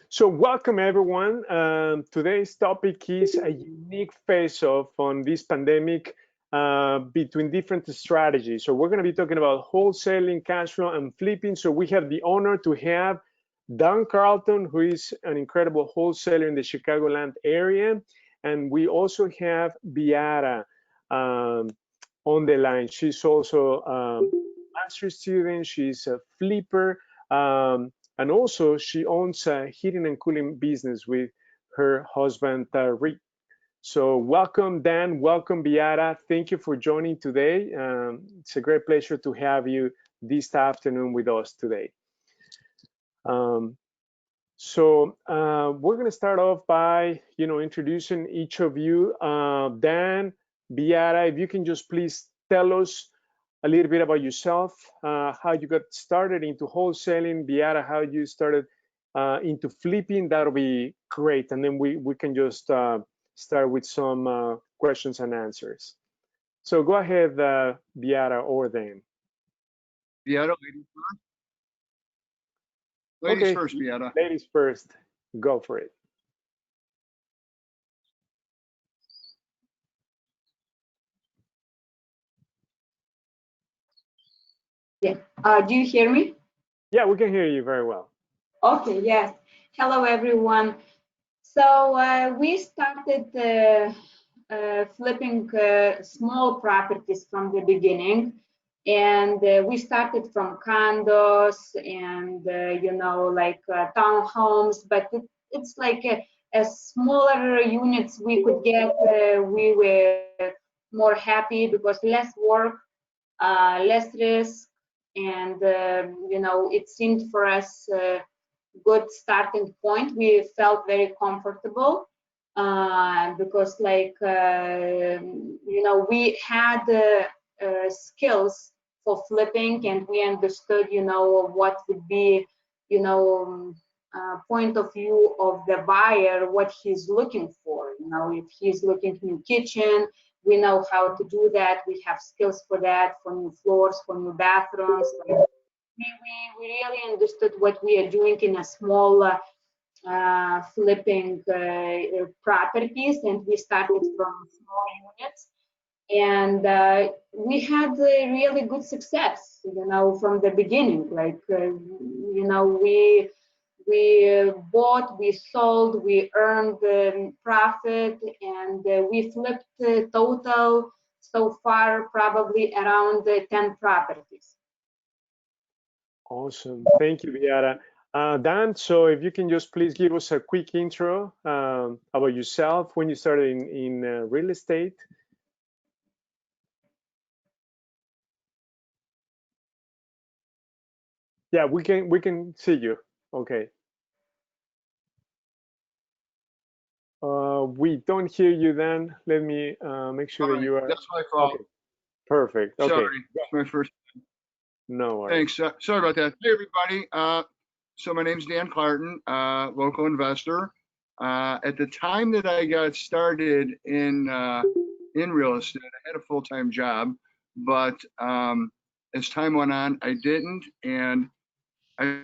So welcome everyone. Today's topic is a unique face-off on this pandemic between different strategies. So we're going to be talking about wholesaling, cash flow, and flipping. So we have the honor to have Don Carlton, who is an incredible wholesaler in the Chicagoland area. And we also have Beata on the line. She's also a master's student. She's a flipper. And also, she owns a heating and cooling business with her husband, Rick. So welcome, Dan. Welcome, Beata. Thank you for joining today. It's a great pleasure to have you this afternoon with us today. We're going to start off by, introducing each of you. Dan, Beata, if you can just please tell us a little bit about yourself, how you got started into wholesaling, Beata, how you started into flipping, that'll be great. And then we can just start with some questions and answers. So go ahead, Beata or Dan. Beata, ladies first, Beata. Ladies first, go for it. Yeah. Do you hear me? Yeah, we can hear you very well. Okay, yes. Hello, everyone. So we started flipping small properties from the beginning. And we started from condos and, townhomes, but it's like a smaller units we could get. We were more happy because less work, less risk. And it seemed for us a good starting point. We felt very comfortable because we had skills for flipping, and we understood what would be point of view of the buyer, what he's looking for. If he's looking new kitchen, we know how to do that. We have skills for that, for new floors, for new bathrooms. We really understood what we are doing in a small flipping properties, and we started from small units. And we had really good success, from the beginning. We bought, we sold, we earned profit, and we flipped total so far probably around 10 properties. Awesome. Thank you, Beata. Dan, so if you can just please give us a quick intro about yourself, when you started in real estate. Yeah, we can see you. Okay. We don't hear you, Dan. Let me make sure that you are. That's my fault. Okay. Perfect. Okay. Sorry, that's my first. No worries. Thanks. Sorry about that. Hey, everybody. So my name's Dan Clarton, local investor. At the time that I got started in real estate, I had a full-time job, but as time went on, I didn't, and I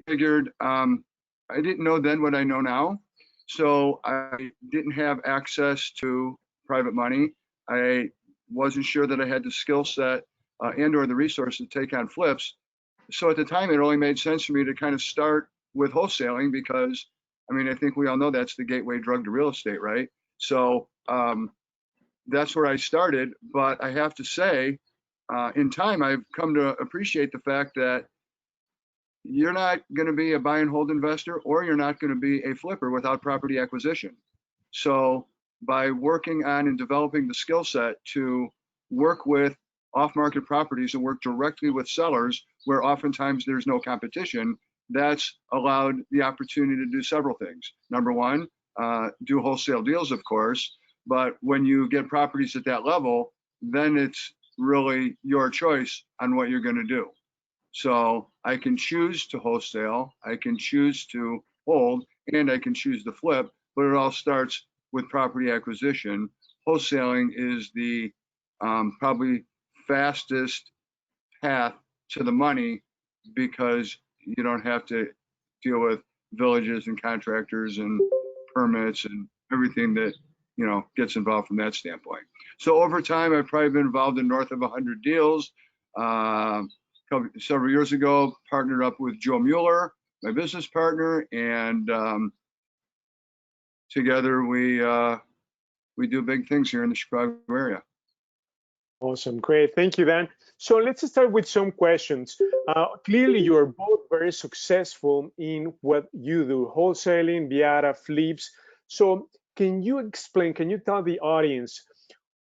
figured I didn't know then what I know now, so I didn't have access to private money. I wasn't sure that I had the skill set and or the resources to take on flips. So at the time, it only made sense for me to kind of start with wholesaling because, I think we all know that's the gateway drug to real estate, right? So that's where I started. But I have to say, in time, I've come to appreciate the fact that you're not going to be a buy and hold investor, or you're not going to be a flipper without property acquisition. So by working on and developing the skill set to work with off-market properties and work directly with sellers where oftentimes there's no competition, that's allowed the opportunity to do several things. Number one, do wholesale deals, of course, but when you get properties at that level, then it's really your choice on what you're going to do. So I can choose to wholesale, I can choose to hold, and I can choose to flip, but it all starts with property acquisition. Wholesaling is the probably fastest path to the money because you don't have to deal with villages and contractors and permits and everything that, you know, gets involved from that standpoint. So over time, I've probably been involved in north of 100 deals. Several years ago, partnered up with Joe Mueller, my business partner, and together we do big things here in the Chicago area. Awesome, great, thank you, Dan. So let's start with some questions. Clearly, you're both very successful in what you do, wholesaling, Viara, flips. So can you explain, can you tell the audience,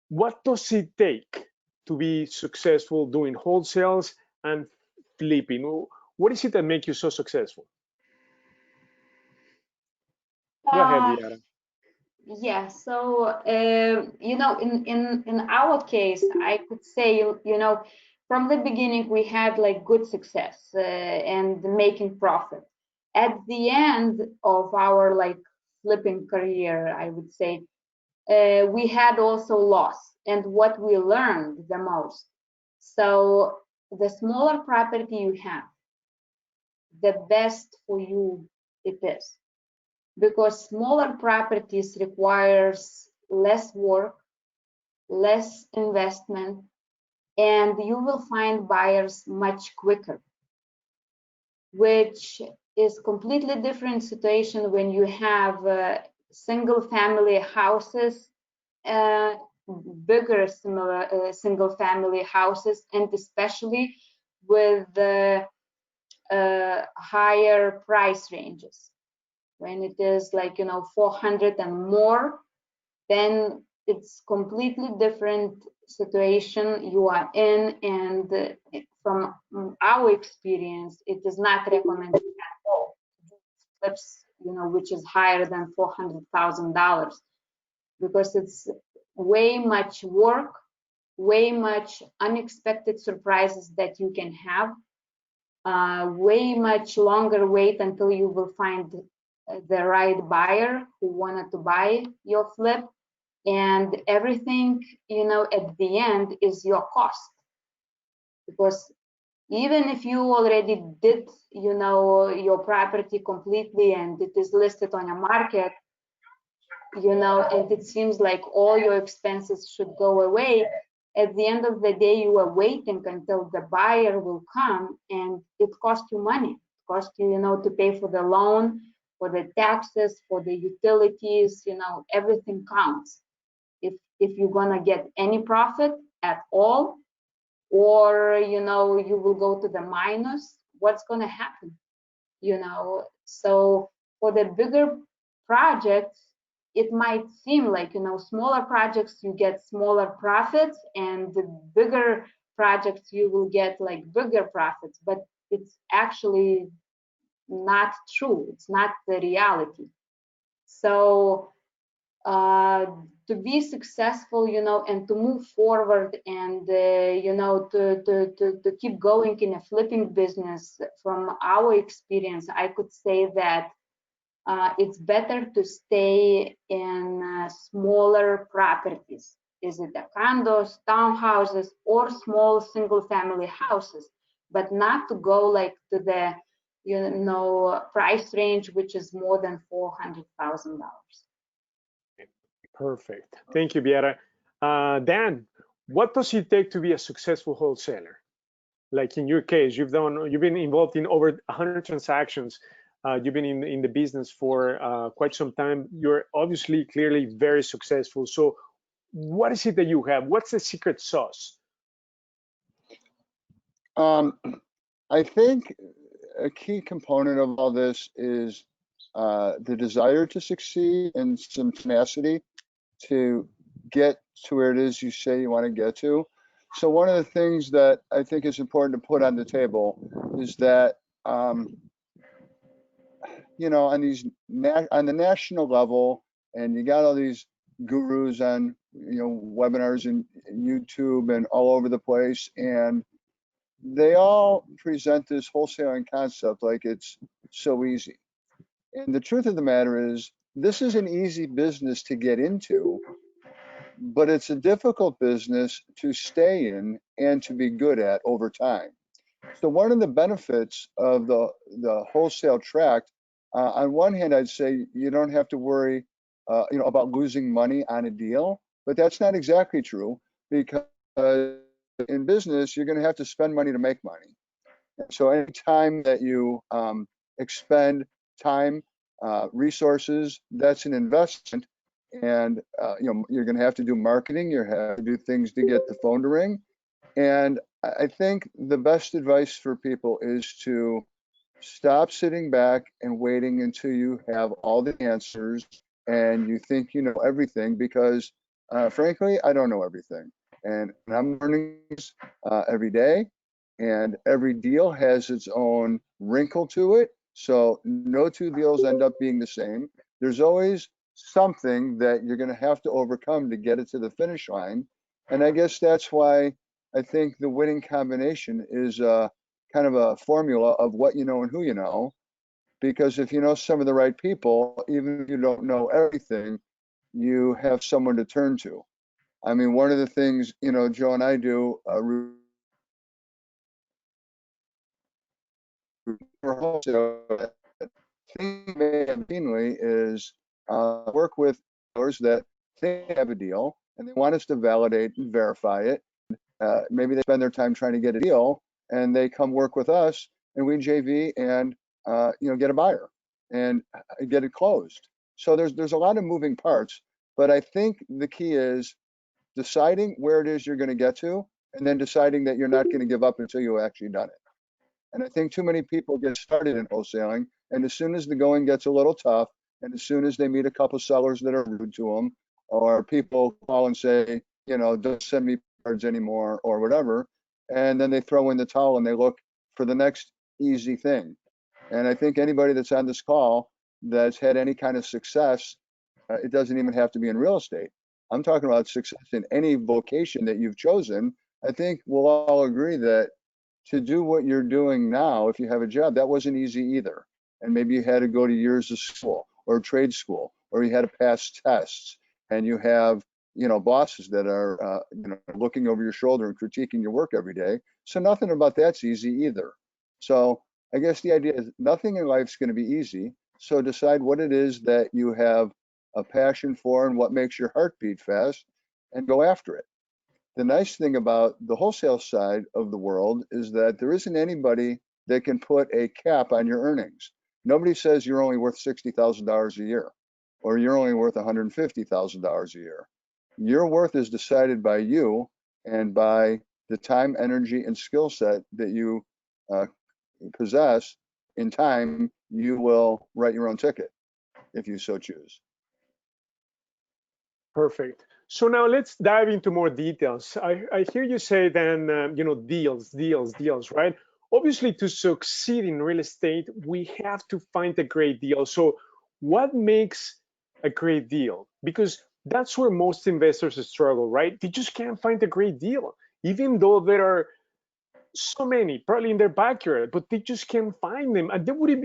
what does it take to be successful doing wholesales and flipping? What is it that makes you so successful? Go ahead, Uh, Viara. Yeah, so you know, in our case, I could say, you know, from the beginning we had like good success and making profit. At the end of our like flipping career, I would say, we had also loss. And what we learned the most, so the smaller property you have, the best for you it is, because smaller properties requires less work, less investment, and you will find buyers much quicker, which is completely different situation when you have single family houses, uh, bigger similar single family houses, and especially with the higher price ranges. When it is like, you know, 400 and more, then it's completely different situation you are in. And from our experience, it is not recommended at all to do flips, you know, which is higher than $400,000, because it's way much work, way much unexpected surprises that you can have, way much longer wait until you will find the right buyer who wanted to buy your flip, and everything, you know, at the end is your cost. Because even if you already did, you know, your property completely and it is listed on a market, you know, and it seems like all your expenses should go away, at the end of the day you are waiting until the buyer will come, and it costs you money. It costs you, you know, to pay for the loan, for the taxes, for the utilities, you know, everything counts. If you're gonna get any profit at all, or, you know, you will go to the minus, what's gonna happen, you know? So for the bigger projects, it might seem like, you know, smaller projects you get smaller profits, and the bigger projects you will get like bigger profits, but it's actually not true. It's not the reality. So to be successful, you know, and to move forward, and you know, to keep going in a flipping business, from our experience, I could say that it's better to stay in smaller properties. Is it the condos, townhouses, or small single-family houses? But not to go like to the, you know, price range which is more than $400,000. Perfect. Thank you, Viera. Dan, what does it take to be a successful wholesaler? Like in your case, you've been involved in over 100 transactions. You've been in the business for quite some time. You're obviously, clearly very successful. So what is it that you have? What's the secret sauce? I think a key component of all this is the desire to succeed and some tenacity to get to where it is you say you want to get to. So one of the things that I think is important to put on the table is that, you know, on the national level, and you got all these gurus on, you know, webinars and YouTube and all over the place, and they all present this wholesaling concept like it's so easy. And the truth of the matter is, this is an easy business to get into, but it's a difficult business to stay in and to be good at over time. So one of the benefits of the wholesale track, on one hand, I'd say you don't have to worry, about losing money on a deal, but that's not exactly true because in business, you're going to have to spend money to make money. So any time that you expend time, resources, that's an investment. And you're going to have to do marketing. You have to do things to get the phone to ring. And I think the best advice for people is to stop sitting back and waiting until you have all the answers and you think you know everything, because frankly, I don't know everything. And I'm learning every day, and every deal has its own wrinkle to it. So no two deals end up being the same. There's always something that you're going to have to overcome to get it to the finish line. And I guess that's why I think the winning combination is kind of a formula of what you know and who you know. Because if you know some of the right people, even if you don't know everything, you have someone to turn to. I mean, one of the things, Joe and I do for wholesale, thing mainly is work with dealers that they have a deal and they want us to validate and verify it. Maybe they spend their time trying to get a deal and they come work with us and we JV and get a buyer and get it closed. So there's a lot of moving parts, but I think the key is deciding where it is you're going to get to and then deciding that you're not going to give up until you've actually done it. And I think too many people get started in wholesaling, and as soon as the going gets a little tough, and as soon as they meet a couple sellers that are rude to them, or people call and say, don't send me cards anymore, or whatever, and then they throw in the towel and they look for the next easy thing. And I think anybody that's on this call that's had any kind of success, it doesn't even have to be in real estate. I'm talking about success in any vocation that you've chosen. I think we'll all agree that to do what you're doing now, if you have a job, that wasn't easy either. And maybe you had to go to years of school or trade school, or you had to pass tests, and you have, bosses that are, looking over your shoulder and critiquing your work every day. So nothing about that's easy either. So I guess the idea is nothing in life is going to be easy. So decide what it is that you have a passion for and what makes your heart beat fast, and go after it. The nice thing about the wholesale side of the world is that there isn't anybody that can put a cap on your earnings. Nobody says you're only worth $60,000 a year, or you're only worth $150,000 a year. Your worth is decided by you and by the time, energy, and skill set that you possess. In time, you will write your own ticket if you so choose. Perfect. So now let's dive into more details. I hear you say then, deals, right? Obviously, to succeed in real estate, we have to find a great deal. So what makes a great deal? Because that's where most investors struggle, right? They just can't find a great deal, even though there are so many probably in their backyard, but they just can't find them, and they wouldn't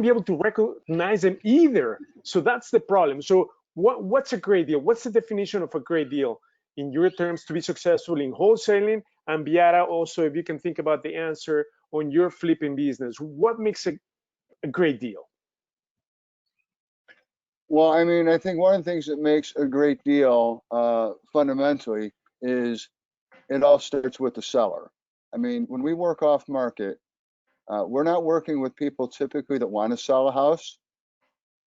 be able to recognize them either. So that's the problem. So what's a great deal? What's the definition of a great deal in your terms to be successful in wholesaling? And Viara, also, if you can think about the answer on your flipping business, what makes a great deal? Well, I mean, I think one of the things that makes a great deal fundamentally is it all starts with the seller. I mean, when we work off market, we're not working with people typically that want to sell a house.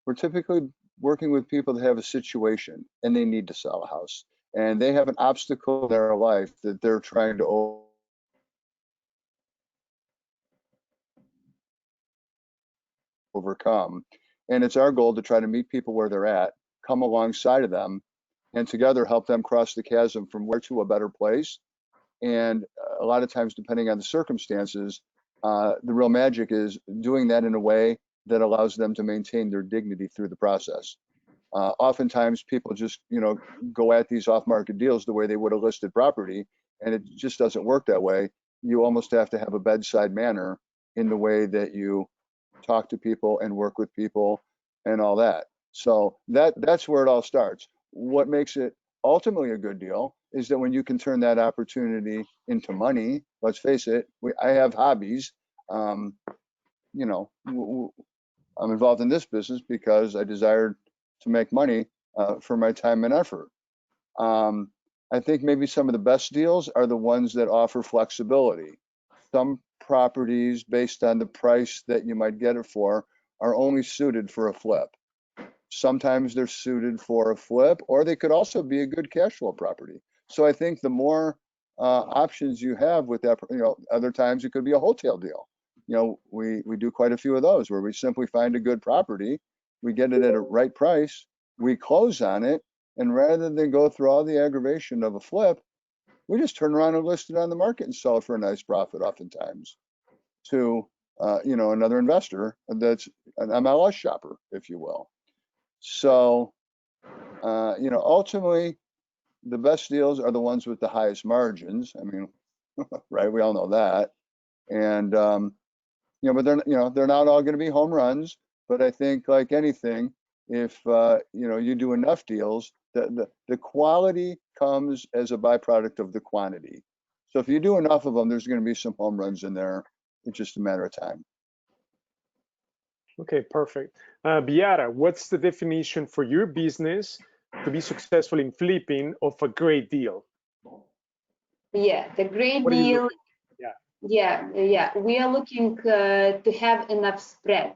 We're typically working with people that have a situation and they need to sell a house, and they have an obstacle in their life that they're trying to overcome. And it's our goal to try to meet people where they're at, come alongside of them, and together help them cross the chasm from where to a better place. And a lot of times, depending on the circumstances, the real magic is doing that in a way that allows them to maintain their dignity through the process. Oftentimes, people just go at these off-market deals the way they would a listed property, and it just doesn't work that way. You almost have to have a bedside manner in the way that you talk to people and work with people and all that. So that's where it all starts. What makes it ultimately a good deal is that when you can turn that opportunity into money, let's face it, I have hobbies. You know, I'm involved in this business because I desired to make money for my time and effort. I think maybe some of the best deals are the ones that offer flexibility. Some properties, based on the price that you might get it for, are only suited for a flip. Sometimes they're suited for a flip, or they could also be a good cash flow property. So I think the more options you have with that, you know, other times it could be a wholesale deal. You know, we do quite a few of those where we simply find a good property, we get it at a right price, we close on it, and rather than go through all the aggravation of a flip, we just turn around and list it on the market and sell it for a nice profit, oftentimes, to you know, another investor that's an MLS shopper, if you will. So you know, ultimately, the best deals are the ones with the highest margins. I mean, right? We all know that. And you know, but they're not all going to be home runs. But I think, like anything, if you know, you do enough deals, the quality comes as a byproduct of the quantity. So if you do enough of them, there's going to be some home runs in there. It's just a matter of time. Okay, perfect. Biara, what's the definition for your business to be successful in flipping of a great deal? Yeah, the great What are you deal. looking for? Yeah. We are looking to have enough spread.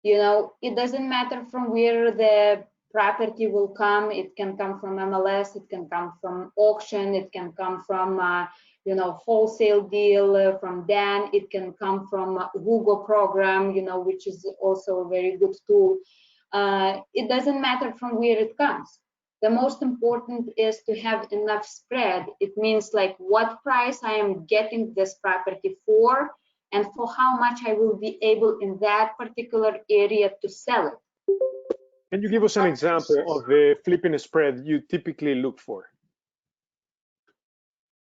You know, it doesn't matter from where the property will come. It can come from MLS, it can come from auction, it can come from you know, wholesale deal from Dan, it can come from Google program, you know, which is also a very good tool. It doesn't matter from where it comes. The most important is to have enough spread. It means like what price I am getting this property for, and for how much I will be able in that particular area to sell it. Can you give us an example of the flipping spread you typically look for?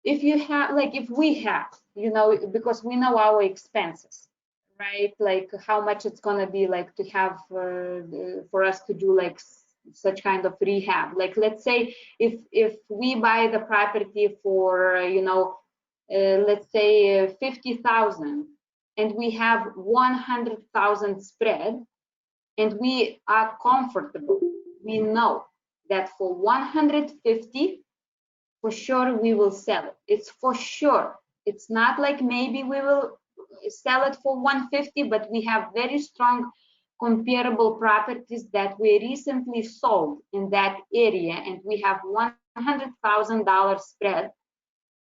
If you have, like, if we have, you know, because we know our expenses, right? Like how much it's gonna be like to have for us to do like such kind of rehab. Like, let's say if we buy the property for, you know, let's say 50,000, and we have 100,000 spread, and we are comfortable, we know that for 150, for sure we will sell it. It's for sure. It's not like maybe we will sell it for 150, but we have very strong comparable properties that we recently sold in that area, and we have $100,000 spread,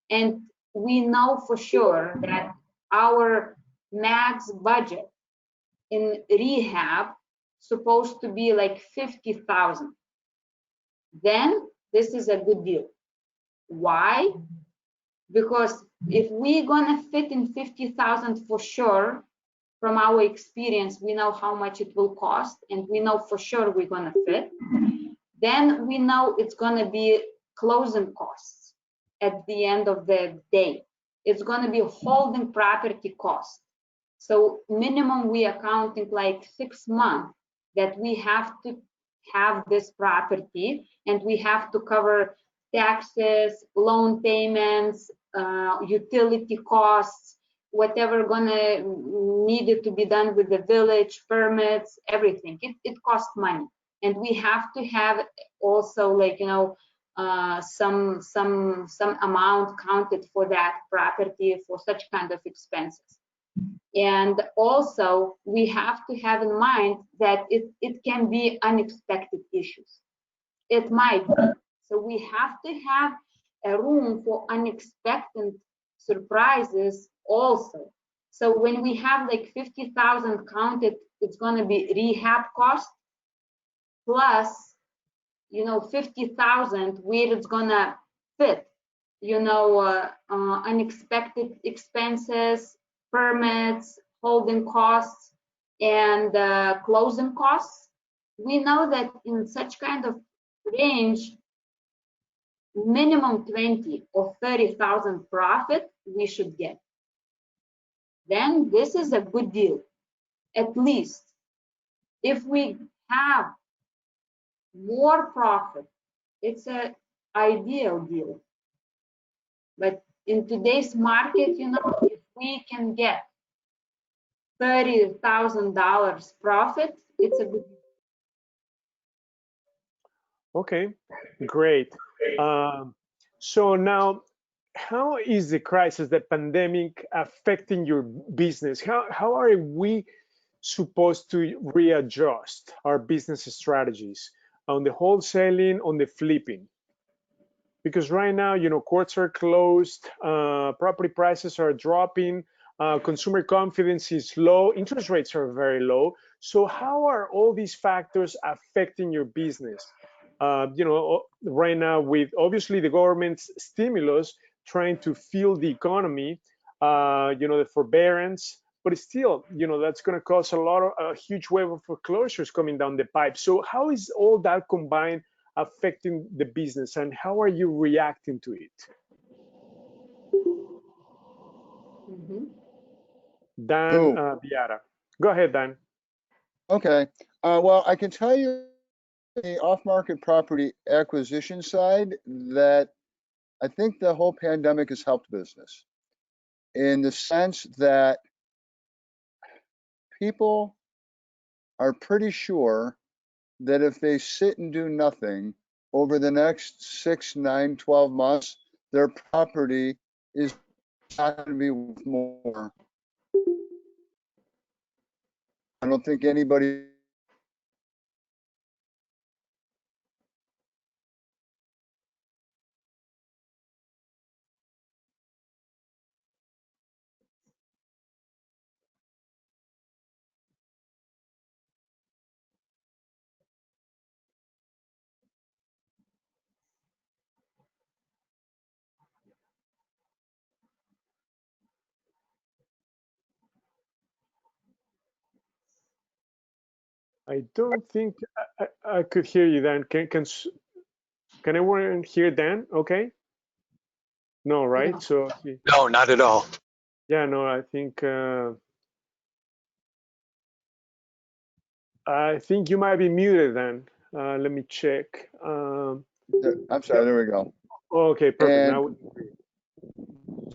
and we know for sure that our max budget in rehab supposed to be like 50,000. Then this is a good deal. Why? Because if we're gonna fit in 50,000 for sure, from our experience, we know how much it will cost, and we know for sure we're gonna fit. Then we know it's gonna be closing costs at the end of the day. It's gonna be holding property cost. So minimum we are counting like 6 months that we have to have this property, and we have to cover taxes, loan payments, utility costs, whatever gonna needed to be done with the village, permits, everything. It costs money, and we have to have also, like, you know, some amount counted for that property for such kind of expenses. And also we have to have in mind that it can be unexpected issues. It might be. So we have to have a room for unexpected surprises also. So when we have like 50,000 counted, it's going to be rehab cost plus, you know, 50,000 where it's going to fit, you know, unexpected expenses, permits, holding costs, and closing costs. We know that in such kind of range, minimum 20 or 30,000 profit we should get. Then this is a good deal. At least if we have more profit, it's a ideal deal. But in today's market, if we can get $30,000 profit, it's a good. Okay, great. So now, how is the crisis, the pandemic, affecting your business? How are we supposed to readjust our business strategies on the wholesaling, on the flipping? Because right now, courts are closed, property prices are dropping, consumer confidence is low, interest rates are very low. So how are all these factors affecting your business? Right now, with obviously the government's stimulus trying to fuel the economy, the forbearance, but still, that's going to cause a huge wave of foreclosures coming down the pipe. So how is all that combined affecting the business, and how are you reacting to it? Dan Who? Viara. Go ahead, Dan. Okay. Well, I can tell you the off-market property acquisition side that I think the whole pandemic has helped business in the sense that people are pretty sure that if they sit and do nothing over the next 6, 9, 12 months, their property is not going to be worth more. I don't think anybody. I don't think I could hear you, Dan. Can everyone hear Dan? Okay. No, right? No. So No, not at all. yeah, no, I think you might be muted, Dan. Let me check. I'm sorry, there we go. Okay, perfect. And Now,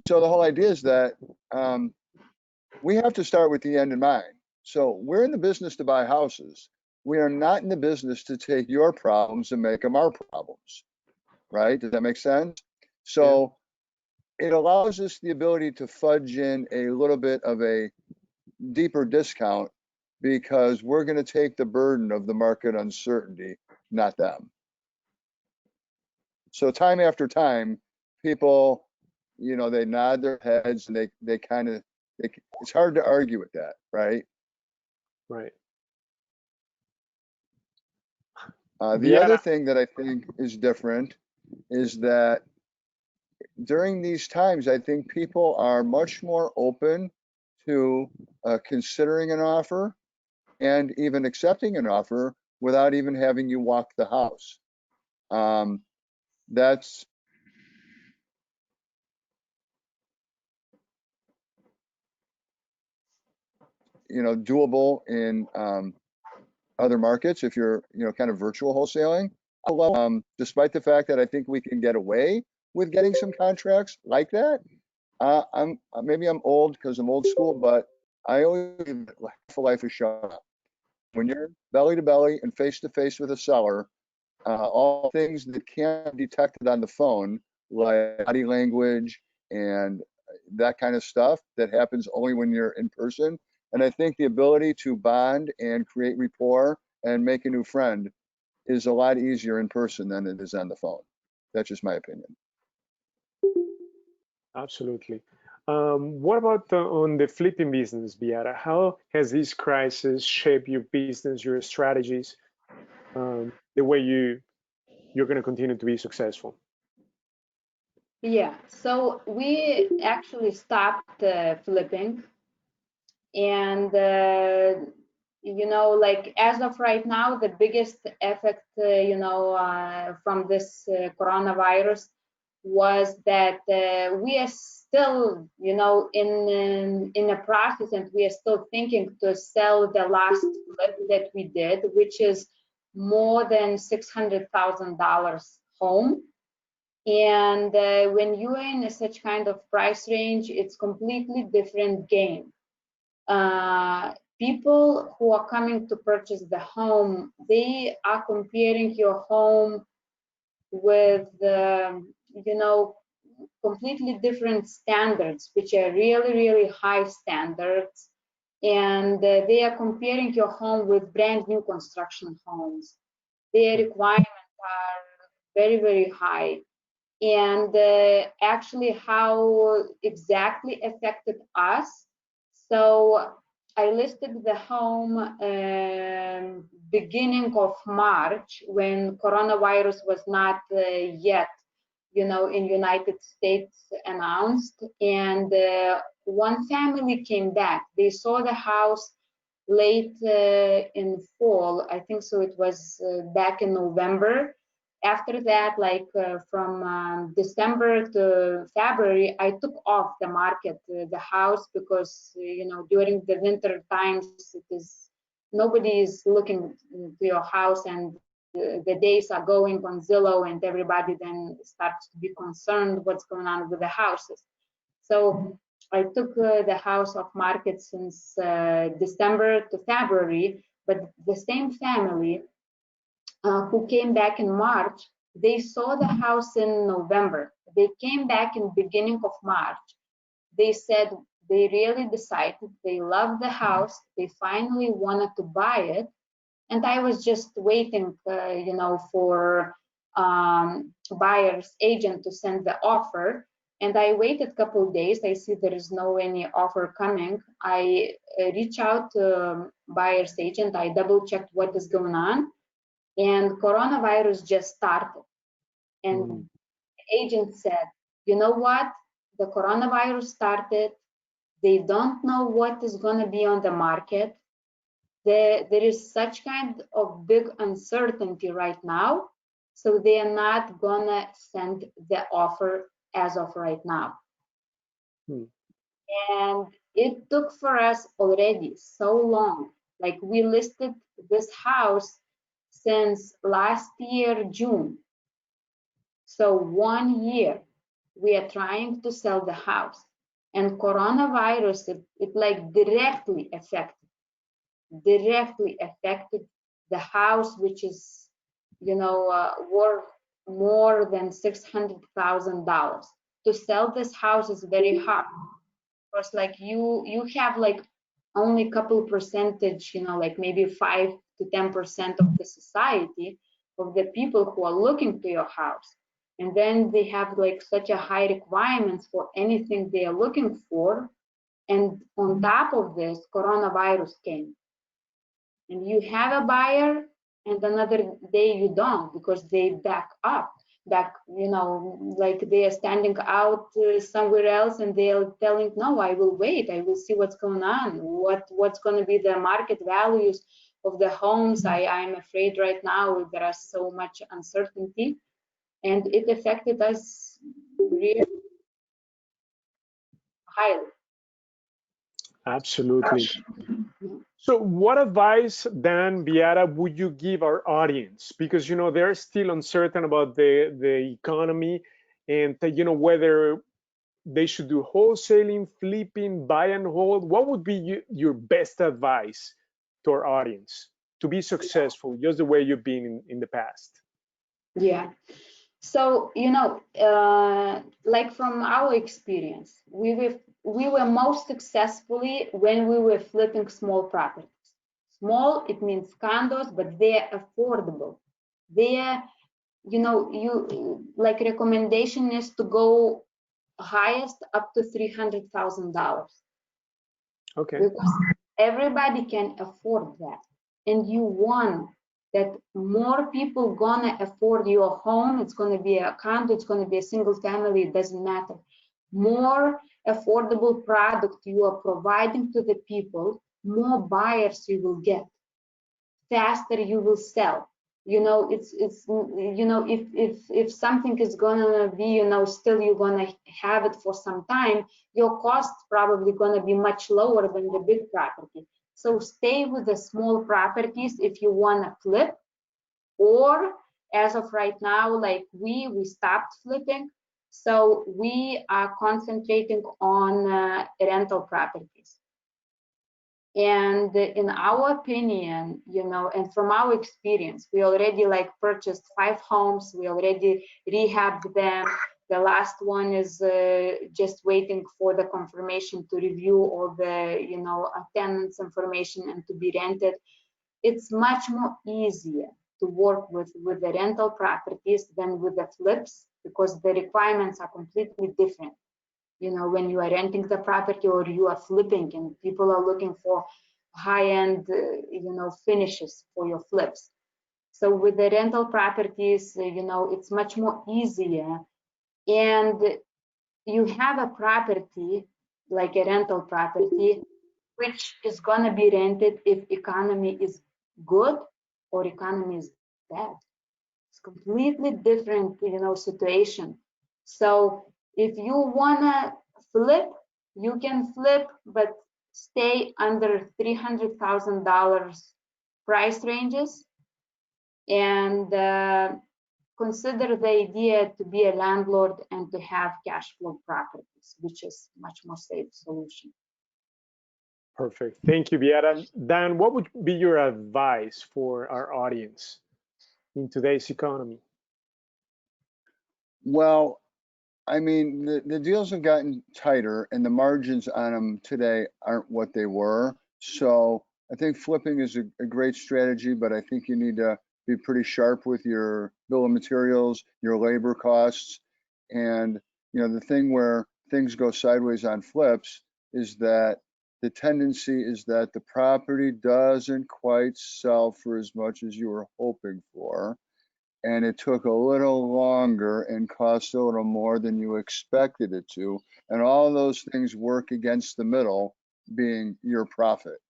so the whole idea is that we have to start with the end in mind. So we're in the business to buy houses. We are not in the business to take your problems and make them our problems, right? Does that make sense? So it allows us the ability to fudge in a little bit of a deeper discount because we're going to take the burden of the market uncertainty, not them. So time after time, people, they nod their heads and they kind of, it's hard to argue with that, right? right. The other thing that I think is different is that during these times, I think people are much more open to considering an offer and even accepting an offer without even having you walk the house. That's doable in other markets if you're kind of virtual wholesaling. Despite the fact that I think we can get away with getting some contracts like that. Maybe I'm old because I'm old school, but I always believe that half a life is showing up. When you're belly to belly and face to face with a seller, all things that can't be detected on the phone, like body language and that kind of stuff, that happens only when you're in person. And I think the ability to bond and create rapport and make a new friend is a lot easier in person than it is on the phone. That's just my opinion. Absolutely. What about on the flipping business, Beata? How has this crisis shaped your business, your strategies, the way you're going to continue to be successful? Yeah, so we actually stopped flipping, and like as of right now, the biggest effect, from this coronavirus was that we are still, in a process, and we are still thinking to sell the last flip that we did, which is more than $600,000 home. And when you are in such kind of price range, it's completely different game. People who are coming to purchase the home, they are comparing your home with, completely different standards, which are really, really high standards. And they are comparing your home with brand new construction homes. Their requirements are very, very high. And actually how exactly affected us. So I listed the home beginning of March, when coronavirus was not yet, in United States announced. And one family came back. They saw the house late in fall, I think so. It was back in November. After that, like from December to February, I took off the market, the house, because during the winter times, nobody is looking to your house, and the days are going on Zillow, and everybody then starts to be concerned what's going on with the houses. So I took the house off market since December to February, but the same family who came back in March, they saw the house in November. They came back in beginning of March. They said they really decided, they loved the house, they finally wanted to buy it. And I was just waiting, for buyer's agent to send the offer. And I waited a couple of days. I see there is no any offer coming. I reach out to buyer's agent. I double checked what is going on. And coronavirus just started. And the agent said, you know what? The coronavirus started. They don't know what is going to be on the market. There is such kind of big uncertainty right now. So they are not going to send the offer as of right now. And it took for us already so long. Like we listed this house since last year, June. So 1 year we are trying to sell the house, and coronavirus, it like directly affected the house, which is, worth more than $600,000. To sell this house is very hard, because like you have like only a couple percentage, like maybe 5 to 10% of the society, of the people who are looking to your house. And then they have like such a high requirements for anything they are looking for. And on top of this, coronavirus came. And you have a buyer, and another day you don't, because they back, like they are standing out somewhere else, and they're telling, no, I will wait, I will see what's going on, what's going to be the market values of the homes. I'm afraid right now there is so much uncertainty, and it affected us really highly. Absolutely. So what advice, Dan, Beata, would you give our audience? Because, they're still uncertain about the economy, and, whether they should do wholesaling, flipping, buy and hold. What would be your best advice to our audience to be successful, just the way you've been in the past? Yeah. So, like from our experience, we were most successfully when we were flipping small properties. Small, it means condos, but they're affordable. They're, you like recommendation is to go highest up to $300,000. Okay. Because everybody can afford that, and you want that more people gonna afford your home. It's gonna be a condo, it's gonna be a single family, it doesn't matter. More affordable product you are providing to the people, more buyers you will get, faster you will sell. If something is gonna be, still you're gonna have it for some time, your costs probably gonna be much lower than the big property. So stay with the small properties if you wanna flip, or as of right now, like we stopped flipping. So we are concentrating on rental properties. And in our opinion, and from our experience, we already like purchased 5 homes. We already rehabbed them. The last one is just waiting for the confirmation to review all the, tenants information and to be rented. It's much more easier to work with the rental properties than with the flips, because the requirements are completely different. When you are renting the property or you are flipping, and people are looking for high-end, finishes for your flips. So with the rental properties, it's much more easier. And you have a property, like a rental property, which is gonna be rented if economy is good or economy is bad. It's completely different, situation. So if you wanna flip, you can flip, but stay under $300,000 price ranges, and consider the idea to be a landlord and to have cash flow properties, which is much more safe solution. Perfect. Thank you, Beata. Dan, what would be your advice for our audience in today's economy? Well, I mean, the deals have gotten tighter and the margins on them today aren't what they were. So I think flipping is a great strategy, but I think you need to be pretty sharp with your bill of materials, your labor costs. And, the thing where things go sideways on flips is that the tendency is that the property doesn't quite sell for as much as you were hoping for. And it took a little longer and cost a little more than you expected it to. And all those things work against the middle being your profit.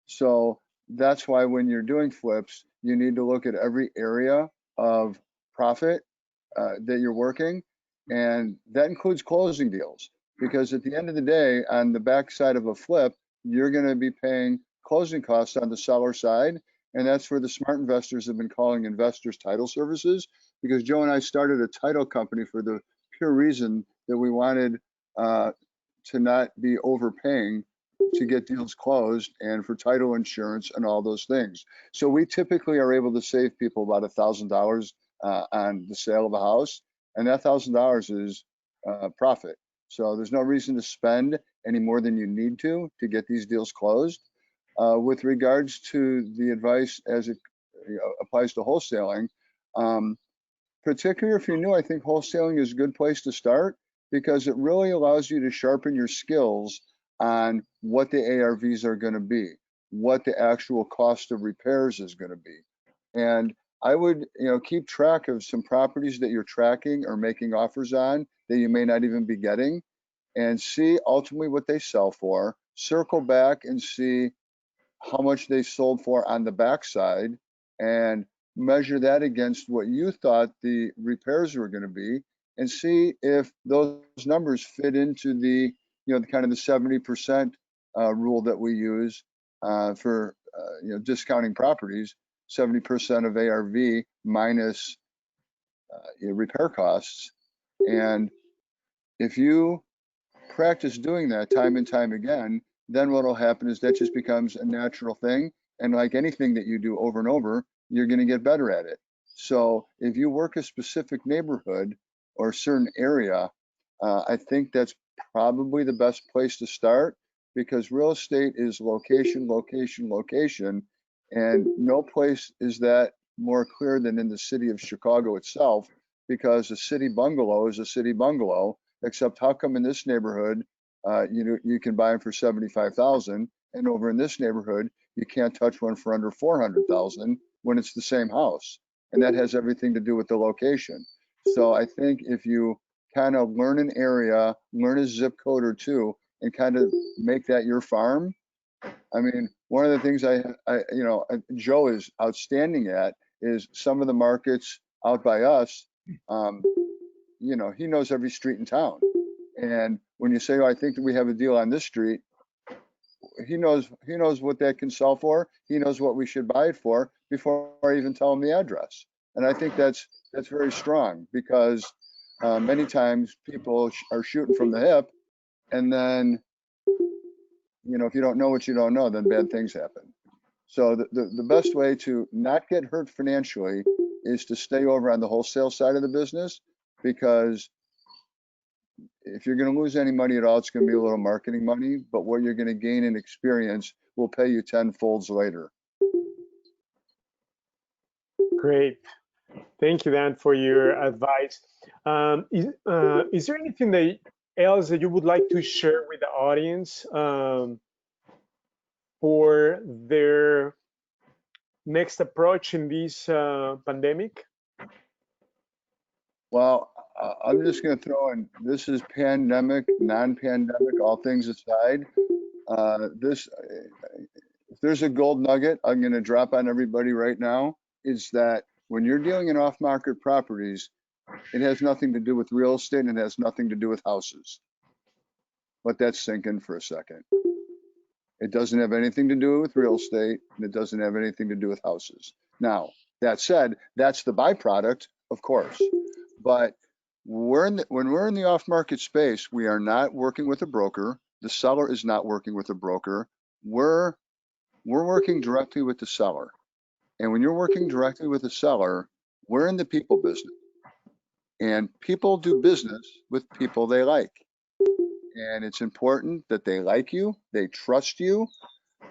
So that's why when you're doing flips, you need to look at every area of profit that you're working. And that includes closing deals, because at the end of the day, on the backside of a flip, you're going to be paying closing costs on the seller side. And that's where the smart investors have been calling investors title services, because Joe and I started a title company for the pure reason that we wanted to not be overpaying to get deals closed and for title insurance and all those things. So we typically are able to save people about $1,000 on the sale of a house, and that $1,000 is profit. So there's no reason to spend any more than you need to get these deals closed. With regards to the advice as it applies to wholesaling, particularly if you're new, I think wholesaling is a good place to start, because it really allows you to sharpen your skills on what the ARVs are going to be, what the actual cost of repairs is going to be. And I would, keep track of some properties that you're tracking or making offers on that you may not even be getting, and see ultimately what they sell for. Circle back and see how much they sold for on the backside, and measure that against what you thought the repairs were going to be, and see if those numbers fit into the, kind of the 70% rule that we use for, discounting properties, 70% of ARV minus repair costs. And if you practice doing that time and time again, then what will happen is that just becomes a natural thing. And like anything that you do over and over, you're going to get better at it. So if you work a specific neighborhood or a certain area, I think that's probably the best place to start, because real estate is location, location, location. And no place is that more clear than in the city of Chicago itself, because a city bungalow is a city bungalow, except how come in this neighborhood you can buy them for $75,000, and over in this neighborhood you can't touch one for under $400,000 when it's the same house? And that has everything to do with the location. So I think if you kind of learn an area, learn a zip code or two, and kind of make that your farm. I mean, one of the things Joe is outstanding at is some of the markets out by us. He knows every street in town. And when you say, I think that we have a deal on this street, he knows what that can sell for. He knows what we should buy it for, before I even tell them the address. And I think that's very strong, because many times people are shooting from the hip, and then, you know, if you don't know what you don't know, then bad things happen. So the best way to not get hurt financially is to stay over on the wholesale side of the business, because if you're going to lose any money at all, it's going to be a little marketing money, but what you're going to gain in experience will pay you tenfolds later. Great. Thank you, Dan, for your advice. Is there anything else that you would like to share with the audience for their next approach in this pandemic? Well, I'm just going to throw in, this is pandemic, non-pandemic, all things aside. If there's a gold nugget I'm going to drop on everybody right now, is that when you're dealing in off-market properties, it has nothing to do with real estate, and it has nothing to do with houses. Let that sink in for a second. It doesn't have anything to do with real estate, and it doesn't have anything to do with houses. Now, that said, that's the byproduct, of course. But when we're in the off-market space, we are not working with a broker. The seller is not working with a broker. We're working directly with the seller. And when you're working directly with the seller, we're in the people business. And people do business with people they like. And it's important that they like you, they trust you,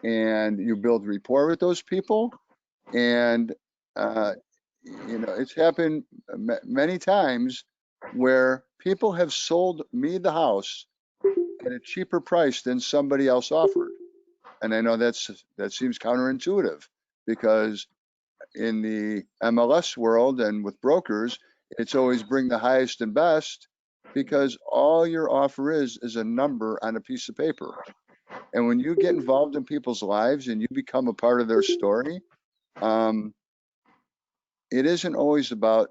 and you build rapport with those people. And, you know, it's happened many times where people have sold me the house at a cheaper price than somebody else offered. And I know that seems counterintuitive, because in the MLS world and with brokers, it's always bring the highest and best, because all your offer is a number on a piece of paper. And when you get involved in people's lives and you become a part of their story, it isn't always about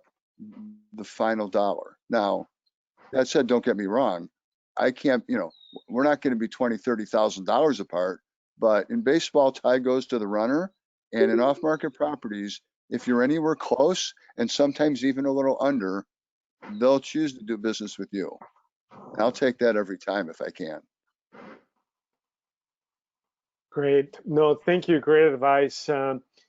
the final dollar. Now, that said, don't get me wrong. I can't, you know, we're not going to be $20,000, $30,000 apart, but in baseball, tie goes to the runner. And in off-market properties, if you're anywhere close and sometimes even a little under, they'll choose to do business with you. And I'll take that every time if I can. Great. No, thank you. Great advice.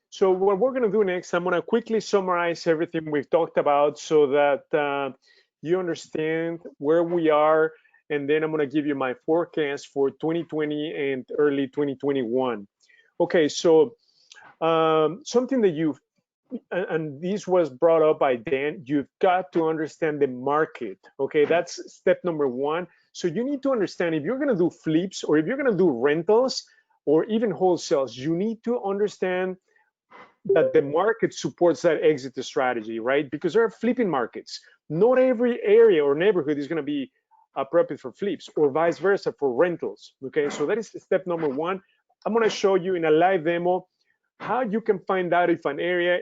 So what we're going to do next, I'm going to quickly summarize everything we've talked about so that you understand where we are, and then I'm going to give you my forecast for 2020 and early 2021. Okay, so something that you've, and this was brought up by Dan, you've got to understand the market. Okay, that's step number one. So you need to understand, if you're going to do flips or if you're going to do rentals or even wholesales, you need to understand that the market supports that exit strategy, right? Because there are flipping markets. Not every area or neighborhood is going to be appropriate for flips, or vice versa for rentals. Okay, so that is step number one. I'm going to show you in a live demo how you can find out if an area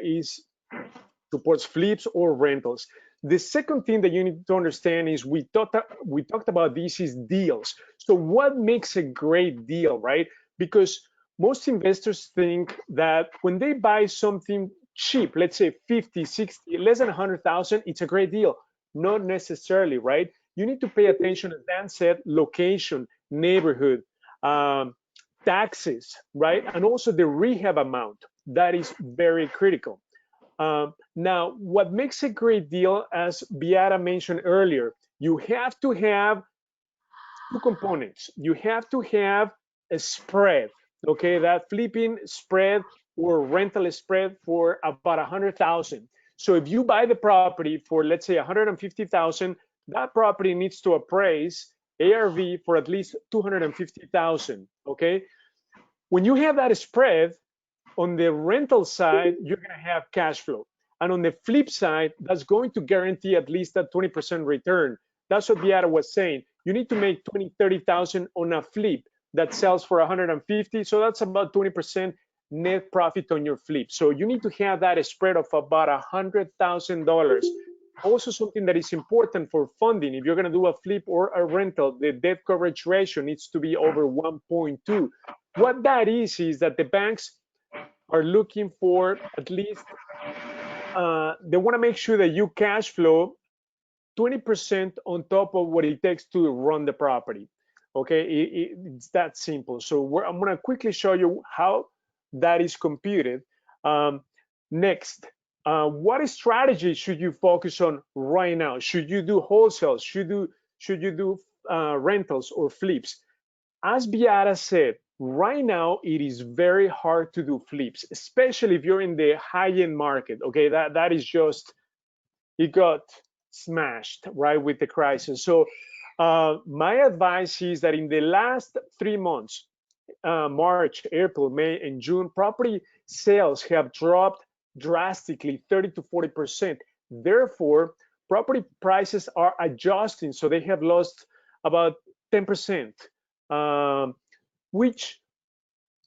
supports flips or rentals. The second thing that you need to understand is we talked about this is deals. So what makes a great deal, right? Because most investors think that when they buy something cheap, let's say 50, 60, less than 100,000, it's a great deal. Not necessarily, right? You need to pay attention, as Dan said, location, neighborhood, taxes, right? And also the rehab amount. That is very critical. Now, what makes a great deal, as Beata mentioned earlier, you have to have two components. You have to have a spread, okay? That flipping spread or rental spread for about 100,000. So if you buy the property for, let's say, 150,000, that property needs to appraise ARV for at least 250,000, okay? When you have that spread, on the rental side, you're going to have cash flow. And on the flip side, that's going to guarantee at least a 20% return. That's what Beata was saying. You need to make 20, 30,000 on a flip that sells for 150. So that's about 20% net profit on your flip. So you need to have that spread of about $100,000. Also, something that is important for funding, if you're going to do a flip or a rental, the debt coverage ratio needs to be over 1.2. What that is that the banks are looking for at least, they want to make sure that you cash flow 20% on top of what it takes to run the property. Okay, it's that simple. So I'm going to quickly show you how that is computed. Next, what strategy should you focus on right now? Should you do wholesale? Should you do rentals or flips? As Beata said, right now it is very hard to do flips, especially if you're in the high-end market. Okay, that is just, it got smashed right with the crisis. So my advice is that in the last 3 months, March, April, May, and June, property sales have dropped drastically, 30 to 40%. Therefore, property prices are adjusting, so they have lost about 10%, which,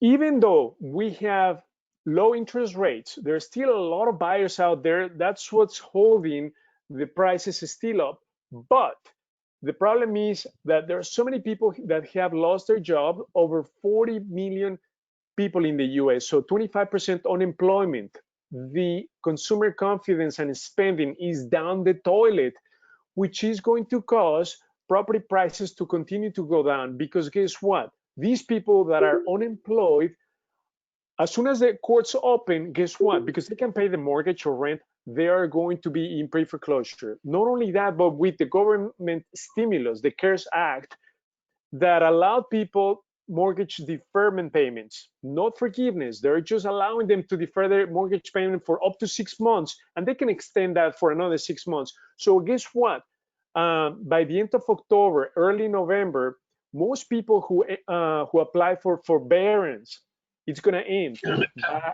even though we have low interest rates, there's still a lot of buyers out there. That's what's holding the prices still up. But the problem is that there are so many people that have lost their job, over 40 million people in the US, so 25% unemployment. The consumer confidence and spending is down the toilet, which is going to cause property prices to continue to go down, because guess what? These people that are unemployed, as soon as the courts open, guess what? Because they can pay the mortgage or rent, they are going to be in pre-foreclosure. Not only that, but with the government stimulus, the CARES Act, that allowed people mortgage deferment payments, not forgiveness. They're just allowing them to defer their mortgage payment for up to 6 months, and they can extend that for another 6 months. So guess what? By the end of October, early November, most people who apply for forbearance, it's going to end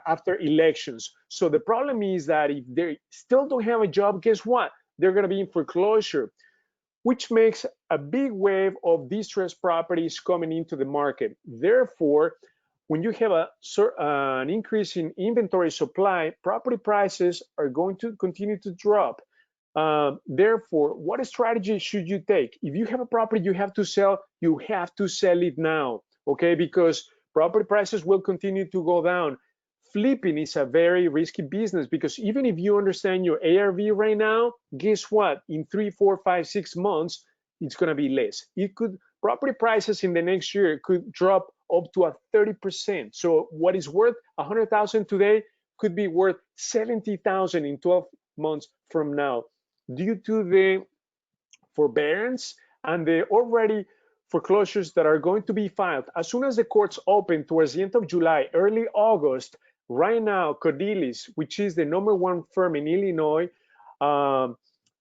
after elections. So the problem is that if they still don't have a job, guess what? They're going to be in foreclosure, which makes a big wave of distressed properties coming into the market. Therefore, when you have an increase in inventory supply, property prices are going to continue to drop. Therefore, what strategy should you take? If you have a property you have to sell it now, okay? Because property prices will continue to go down. Flipping is a very risky business, because even if you understand your ARV right now, guess what? In 3, 4, 5, 6 months, it's going to be less. Property prices in the next year could drop up to 30%. So what is worth 100,000 today could be worth 70,000 in 12 months from now, due to the forbearance and the already foreclosures that are going to be filed. As soon as the courts open towards the end of July, early August, right now, Codilis, which is the #1 firm in Illinois,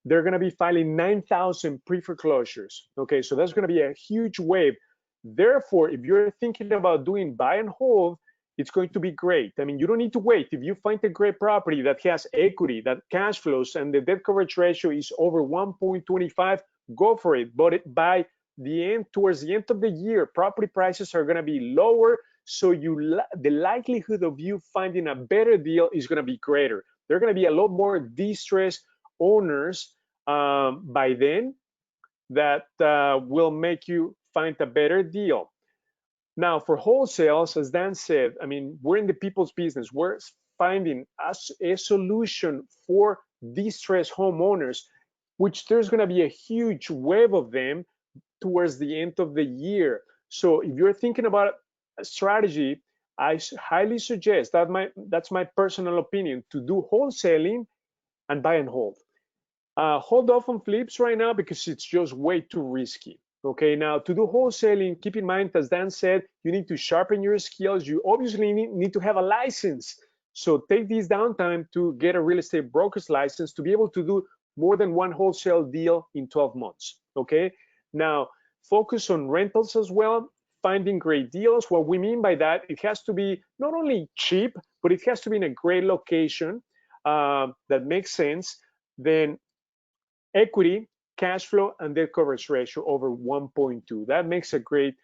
they're going to be filing 9,000 pre-foreclosures. Okay, so that's going to be a huge wave. Therefore, if you're thinking about doing buy and hold, it's going to be great. I mean, you don't need to wait. If you find a great property that has equity, that cash flows, and the debt coverage ratio is over 1.25, go for it. But towards the end of the year, property prices are going to be lower, so the likelihood of you finding a better deal is going to be greater. There are going to be a lot more distressed owners by then that will make you find a better deal. Now, for wholesales, as Dan said, I mean, we're in the people's business. We're finding a solution for distressed homeowners, which there's going to be a huge wave of them towards the end of the year. So if you're thinking about a strategy, I highly suggest, that's my personal opinion, to do wholesaling and buy and hold. Hold off on flips right now because it's just way too risky. Okay, now to do wholesaling, keep in mind, as Dan said, you need to sharpen your skills. You obviously need to have a license. So take this downtime to get a real estate broker's license to be able to do more than one wholesale deal in 12 months. Okay, now focus on rentals as well, finding great deals. What we mean by that, it has to be not only cheap, but it has to be in a great location that makes sense. Then equity, cash flow, and debt coverage ratio over 1.2. That makes a great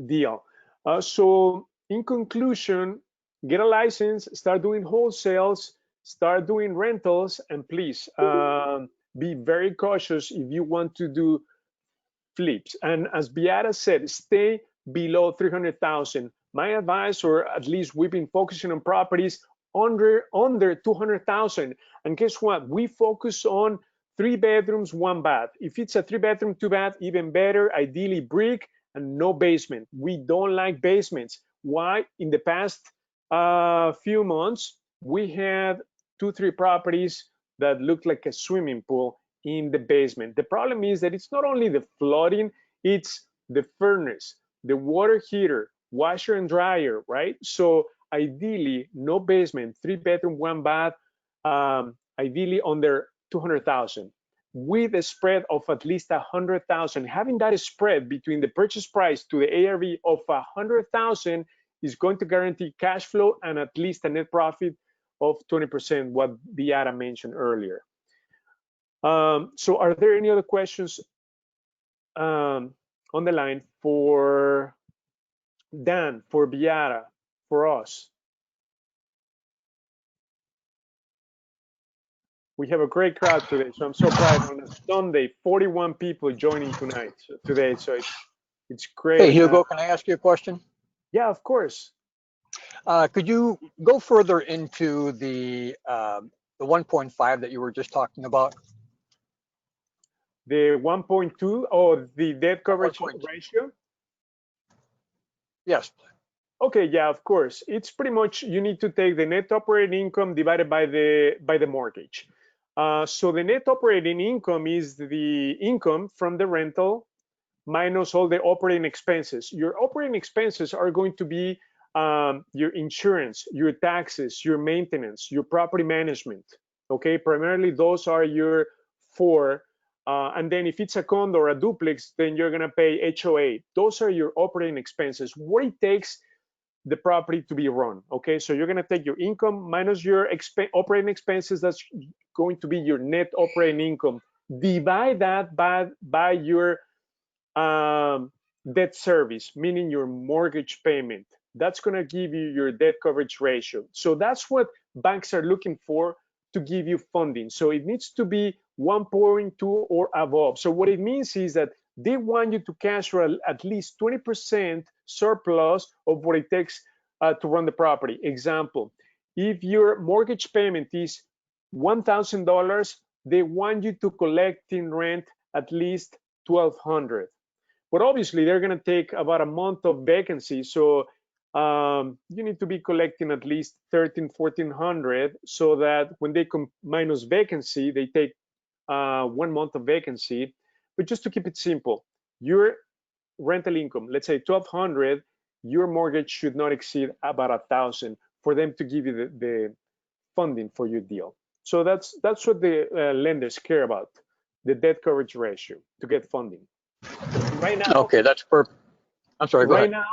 deal. So in conclusion, get a license, start doing wholesales, start doing rentals, and please be very cautious if you want to do flips. And as Beata said, stay below 300,000. My advice, or at least we've been focusing on properties under 200,000. And guess what? We focus on 3 bedrooms, 1 bath. If it's a 3 bedroom, 2 bath, even better. Ideally brick and no basement. We don't like basements. Why? In the past few months, we had 2-3 properties that looked like a swimming pool in the basement. The problem is that it's not only the flooding, it's the furnace, the water heater, washer and dryer, right? So ideally, no basement, 3 bedroom, 1 bath, ideally under 200,000, with a spread of at least 100,000. Having that spread between the purchase price to the ARV of 100,000 is going to guarantee cash flow and at least a net profit of 20%, what Beata mentioned earlier. So are there any other questions on the line for Dan, for Beata, for us? We have a great crowd today, so I'm so proud. On a Sunday, 41 people joining today, so it's great. Hey, Hugo, can I ask you a question? Yeah, of course. Could you go further into the 1.5 that you were just talking about? The 1.2 or the debt coverage ratio? Yes. Okay, yeah, of course. It's pretty much, you need to take the net operating income divided by the mortgage. So the net operating income is the income from the rental minus all the operating expenses. Your operating expenses are going to be your insurance, your taxes, your maintenance, your property management. Okay, primarily those are your 4. And then if it's a condo or a duplex, then you're gonna pay HOA. Those are your operating expenses. What it takes the property to be run. Okay, so you're gonna take your income minus your operating expenses. That's going to be your net operating income. Divide that by your debt service, meaning your mortgage payment. That's gonna give you your debt coverage ratio. So that's what banks are looking for to give you funding. So it needs to be 1.2 or above. So what it means is that they want you to cash flow at least 20% surplus of what it takes to run the property. Example, if your mortgage payment is $1,000, they want you to collect in rent at least $1,200. But obviously, they're going to take about a month of vacancy. So you need to be collecting at least $1,300-$1,400 so that when they minus vacancy, they take 1 month of vacancy. But just to keep it simple, your rental income, let's say $1,200, your mortgage should not exceed about $1,000 for them to give you the funding for your deal. So that's what the lenders care about, the debt coverage ratio to get funding. Right now, okay, that's perfect. I'm sorry, go ahead. Right now,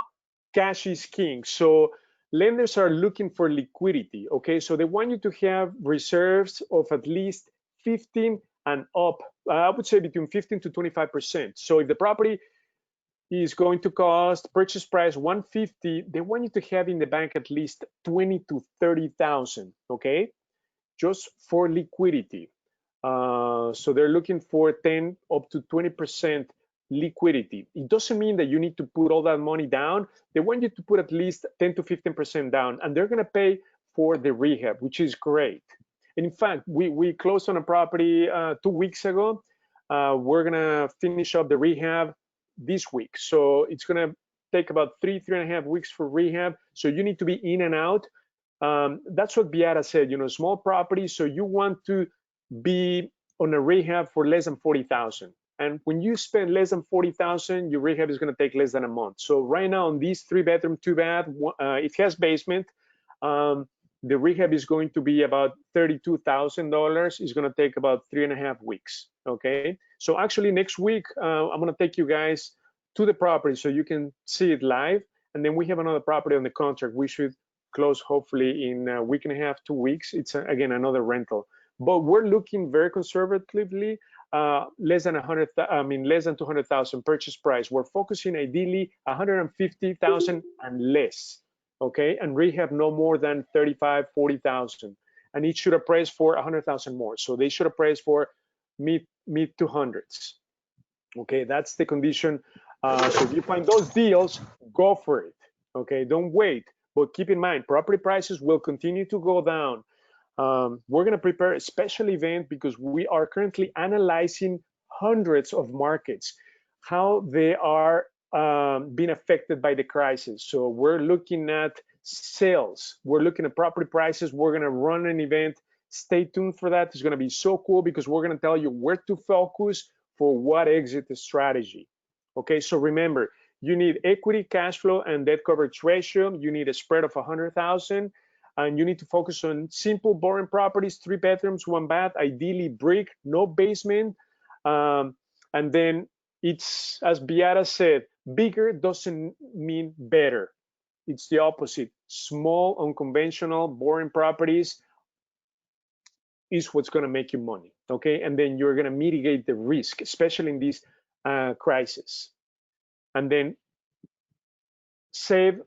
cash is king. So lenders are looking for liquidity. Okay, so they want you to have reserves of at least 15 and up. I would say between 15 to 25%. So if the property is going to cost purchase price $150,000, they want you to have in the bank at least $20,000 to $30,000. Okay, just for liquidity. So they're looking for 10 up to 20% liquidity. It doesn't mean that you need to put all that money down. They want you to put at least 10 to 15% down, and they're going to pay for the rehab, which is great. And in fact, we closed on a property 2 weeks ago. We're going to finish up the rehab this week. So it's going to take about 3.5 weeks for rehab. So you need to be in and out. That's what Beata said, small property. So you want to be on a rehab for less than 40,000. And when you spend less than 40,000, your rehab is going to take less than a month. So right now on these 3 bedroom, 2 bath, it has basement. The rehab is going to be about $32,000. It's going to take about 3.5 weeks. Okay. So actually next week, I'm going to take you guys to the property so you can see it live. And then we have another property on the contract. We should close hopefully in a week and a half, 2 weeks. It's again another rental. But we're looking very conservatively, less than 200,000 purchase price. We're focusing ideally 150,000 and less, okay? And rehab no more than 35, 40,000, and it should appraise for 100,000 more. So they should appraise for mid 200s. Okay, that's the condition. So if you find those deals, go for it. Okay, don't wait. But keep in mind, property prices will continue to go down. We're going to prepare a special event because we are currently analyzing hundreds of markets, how they are being affected by the crisis. So we're looking at sales, we're looking at property prices. We're going to run an event. Stay tuned for that. It's going to be so cool because we're going to tell you where to focus for what exit strategy. Okay, so remember, you need equity, cash flow, and debt coverage ratio. You need a spread of 100,000. And you need to focus on simple, boring properties, 3 bedrooms, 1 bath, ideally brick, no basement. And then it's, as Beata said, bigger doesn't mean better. It's the opposite. Small, unconventional, boring properties is what's going to make you money. Okay, and then you're going to mitigate the risk, especially in this crisis. And then save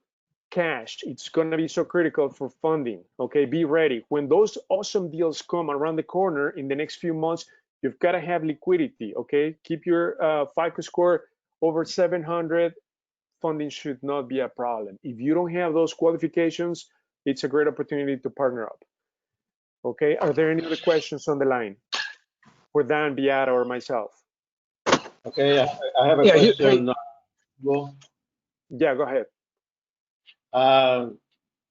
cash. It's going to be so critical for funding. Okay, be ready. When those awesome deals come around the corner in the next few months, you've got to have liquidity. Okay, keep your FICO score over 700. Funding should not be a problem. If you don't have those qualifications, it's a great opportunity to partner up. Okay, are there any other questions on the line for Dan, Beata, or myself? Okay, I have a Yeah, question. Go. Yeah, go ahead.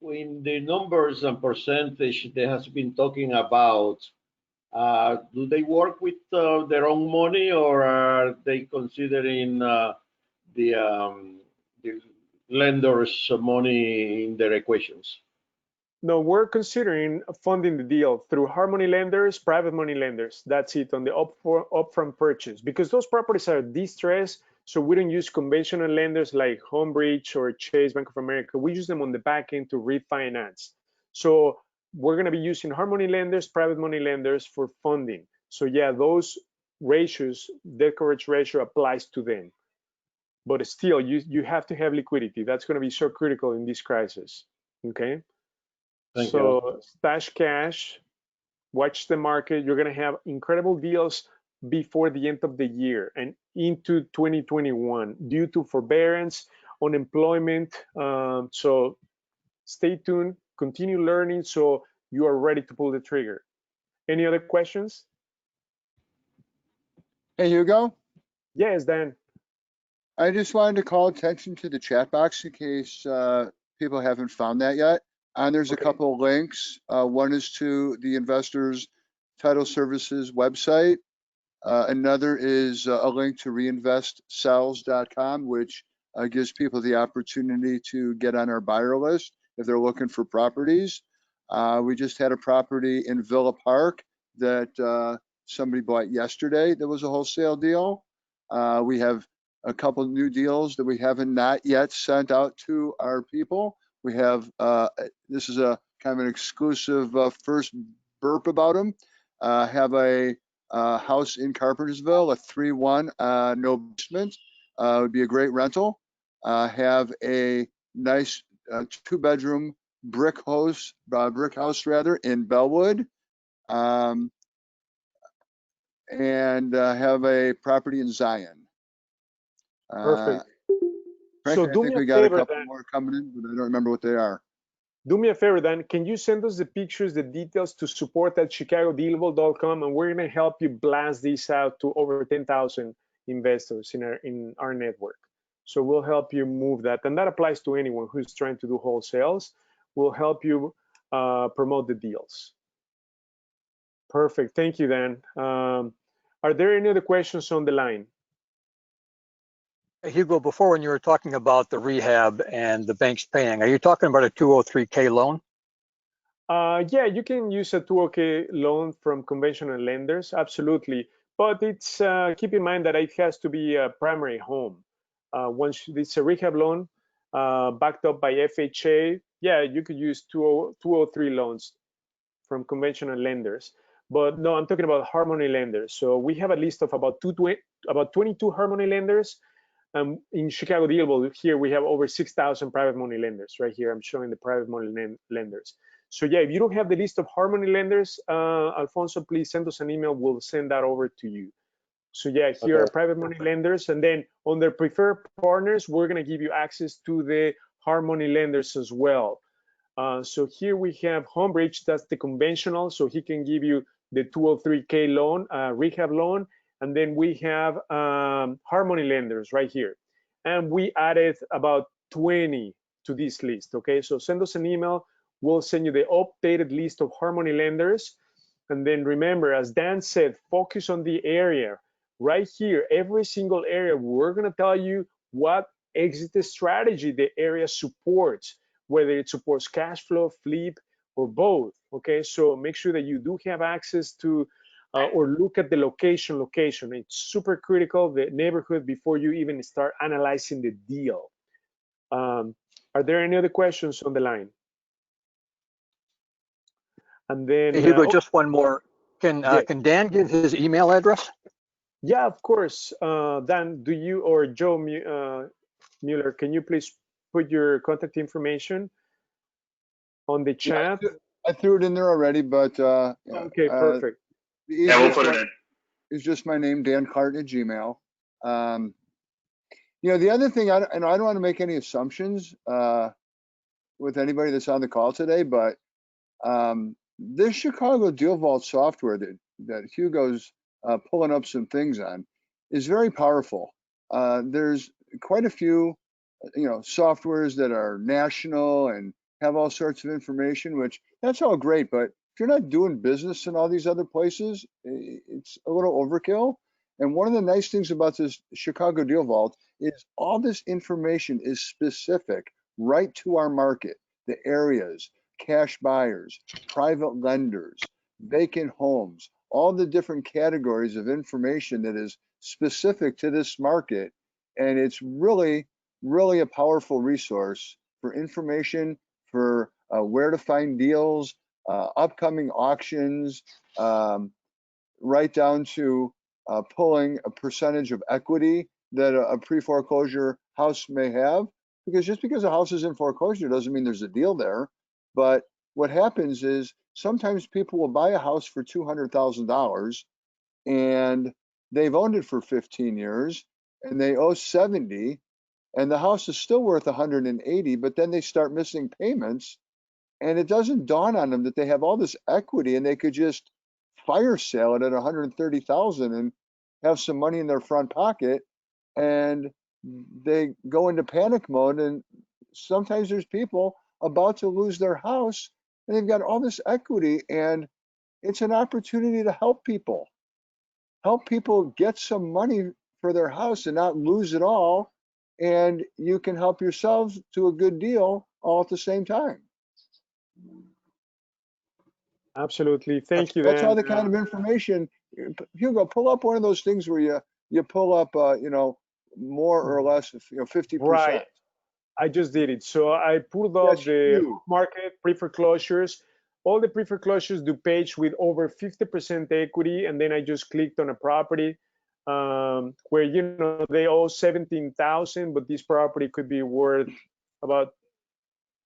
In the numbers and percentage they has been talking about, do they work with their own money, or are they considering the lenders' money in their equations? No, we're considering funding the deal through hard money lenders, private money lenders. That's it on the upfront purchase, because those properties are distressed. So we don't use conventional lenders like Homebridge or Chase, Bank of America. We use them on the back end to refinance. So we're going to be using hard money lenders, private money lenders for funding. So yeah, those ratios, debt coverage ratio applies to them. But still, you have to have liquidity. That's going to be so critical in this crisis. Okay. Thank So you. stash cash, watch the market. You're going to have incredible deals before the end of the year and into 2021 due to forbearance, unemployment. So stay tuned, continue learning so you are ready to pull the trigger. Any other questions? Hey, Hugo. Yes, Dan. I just wanted to call attention to the chat box in case people haven't found that yet. And there's a Okay. couple of links. One is to the Investors Title Services website. Another is a link to reinvestsells.com, which gives people the opportunity to get on our buyer list if they're looking for properties. We just had a property in Villa Park that somebody bought yesterday that was a wholesale deal. We have a couple new deals that we haven't not yet sent out to our people. We have, this is a kind of an exclusive first burp about them. Have a house in Carpentersville, a 3-1, no basement. Would be a great rental. Have a nice 2-bedroom brick house rather in Bellwood. And have a property in Zion. Perfect. Frankly, So I do think me a we got a favor, couple Dan. more coming in, but I don't remember what they are. Do me a favor, Dan. Can you send us the pictures, the details to support at ChicagoDealVault.com, and we're going to help you blast these out to over 10,000 investors in our network. So we'll help you move that, and that applies to anyone who's trying to do wholesales. We'll help you promote the deals. Perfect. Thank you, Dan. Are there any other questions on the line? Hugo, before when you were talking about the rehab and the banks paying, are you talking about a 203K loan? Yeah, you can use a 2OK loan from conventional lenders, absolutely. But it's keep in mind that it has to be a primary home. Once it's a rehab loan backed up by FHA, yeah, you could use 203 loans from conventional lenders. But no, I'm talking about hard money lenders. So we have a list of about 22 hard money lenders. In Chicago DealVault, here we have over 6,000 private money lenders. Right here, I'm showing the private money lenders. So yeah, if you don't have the list of hard money lenders, Alfonso, please send us an email. We'll send that over to you. So yeah, here are private money lenders, and then on their preferred partners, we're gonna give you access to the Harmony lenders as well. So here we have Homebridge, that's the conventional, so he can give you the 203K loan, rehab loan, and then we have Harmony lenders right here. And we added about 20 to this list, okay? So send us an email, we'll send you the updated list of Harmony lenders. And then remember, as Dan said, focus on the area. Right here, every single area, we're gonna tell you what exit strategy the area supports, whether it supports cash flow, flip, or both, okay? So make sure that you do have access to or look at the location. It's super critical, the neighborhood, before you even start analyzing the deal. Are there any other questions on the line? And then Hey, Hugo, just one more. Can Dan give his email address? Yeah, of course. Dan, do you or Joe Mueller, can you please put your contact information on the chat? Yeah, I threw it in there already, but okay, perfect. Yeah, we'll put it in. It's just my name, Dan Carton at Gmail. You know, the other thing, and I don't want to make any assumptions with anybody that's on the call today, but this Chicago DealVault software that Hugo's pulling up some things on is very powerful. There's quite a few, you know, softwares that are national and have all sorts of information, which that's all great, but if you're not doing business in all these other places, it's a little overkill. And one of the nice things about this Chicago DealVault is all this information is specific right to our market, the areas, cash buyers, private lenders, vacant homes, all the different categories of information that is specific to this market. And it's really, really a powerful resource for information, for where to find deals, upcoming auctions, right down to pulling a percentage of equity that a pre-foreclosure house may have. Because just because a house is in foreclosure doesn't mean there's a deal there. But what happens is sometimes people will buy a house for $200,000 and they've owned it for 15 years and they owe 70 and the house is still worth 180, but then they start missing payments and it doesn't dawn on them that they have all this equity and they could just fire sale it at 130,000 and have some money in their front pocket, and they go into panic mode. And sometimes there's people about to lose their house and they've got all this equity, and it's an opportunity to help people get some money for their house and not lose it all, and you can help yourselves to a good deal all at the same time. Absolutely. Thank you, That's Dan. all the kind of information. Hugo, pull up one of those things where you pull up, you know, more or less, you know, 50%. Right. I just did it. So I pulled up the market pre-foreclosures. All the pre-foreclosures do page with over 50% equity, and then I just clicked on a property where, you know, they owe 17,000, but this property could be worth about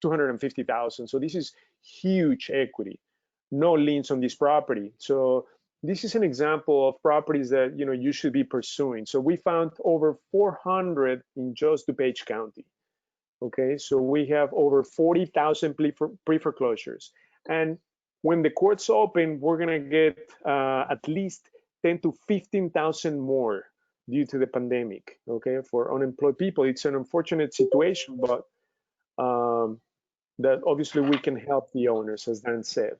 250,000. So this is huge equity. No liens on this property. So this is an example of properties that, you know, you should be pursuing. So we found over 400 in just DuPage County. Okay, so we have over 40,000 pre-foreclosures. And when the courts open, we're gonna get at least 10 to 15,000 more due to the pandemic, okay? For unemployed people, it's an unfortunate situation, but that obviously we can help the owners, as Dan said.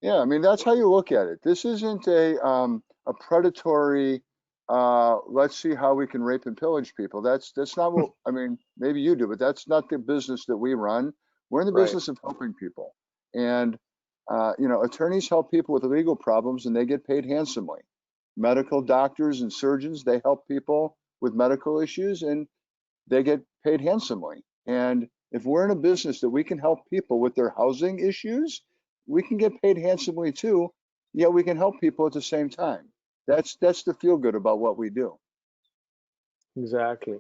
Yeah, I mean, that's how you look at it. This isn't a predatory, let's see how we can rape and pillage people. That's not what, I mean, maybe you do, but that's not the business that we run. We're in the business of helping people. And, you know, attorneys help people with legal problems and they get paid handsomely. Medical doctors and surgeons, they help people with medical issues and they get paid handsomely. And if we're in a business that we can help people with their housing issues, we can get paid handsomely too, yet we can help people at the same time. That's the feel good about what we do. Exactly.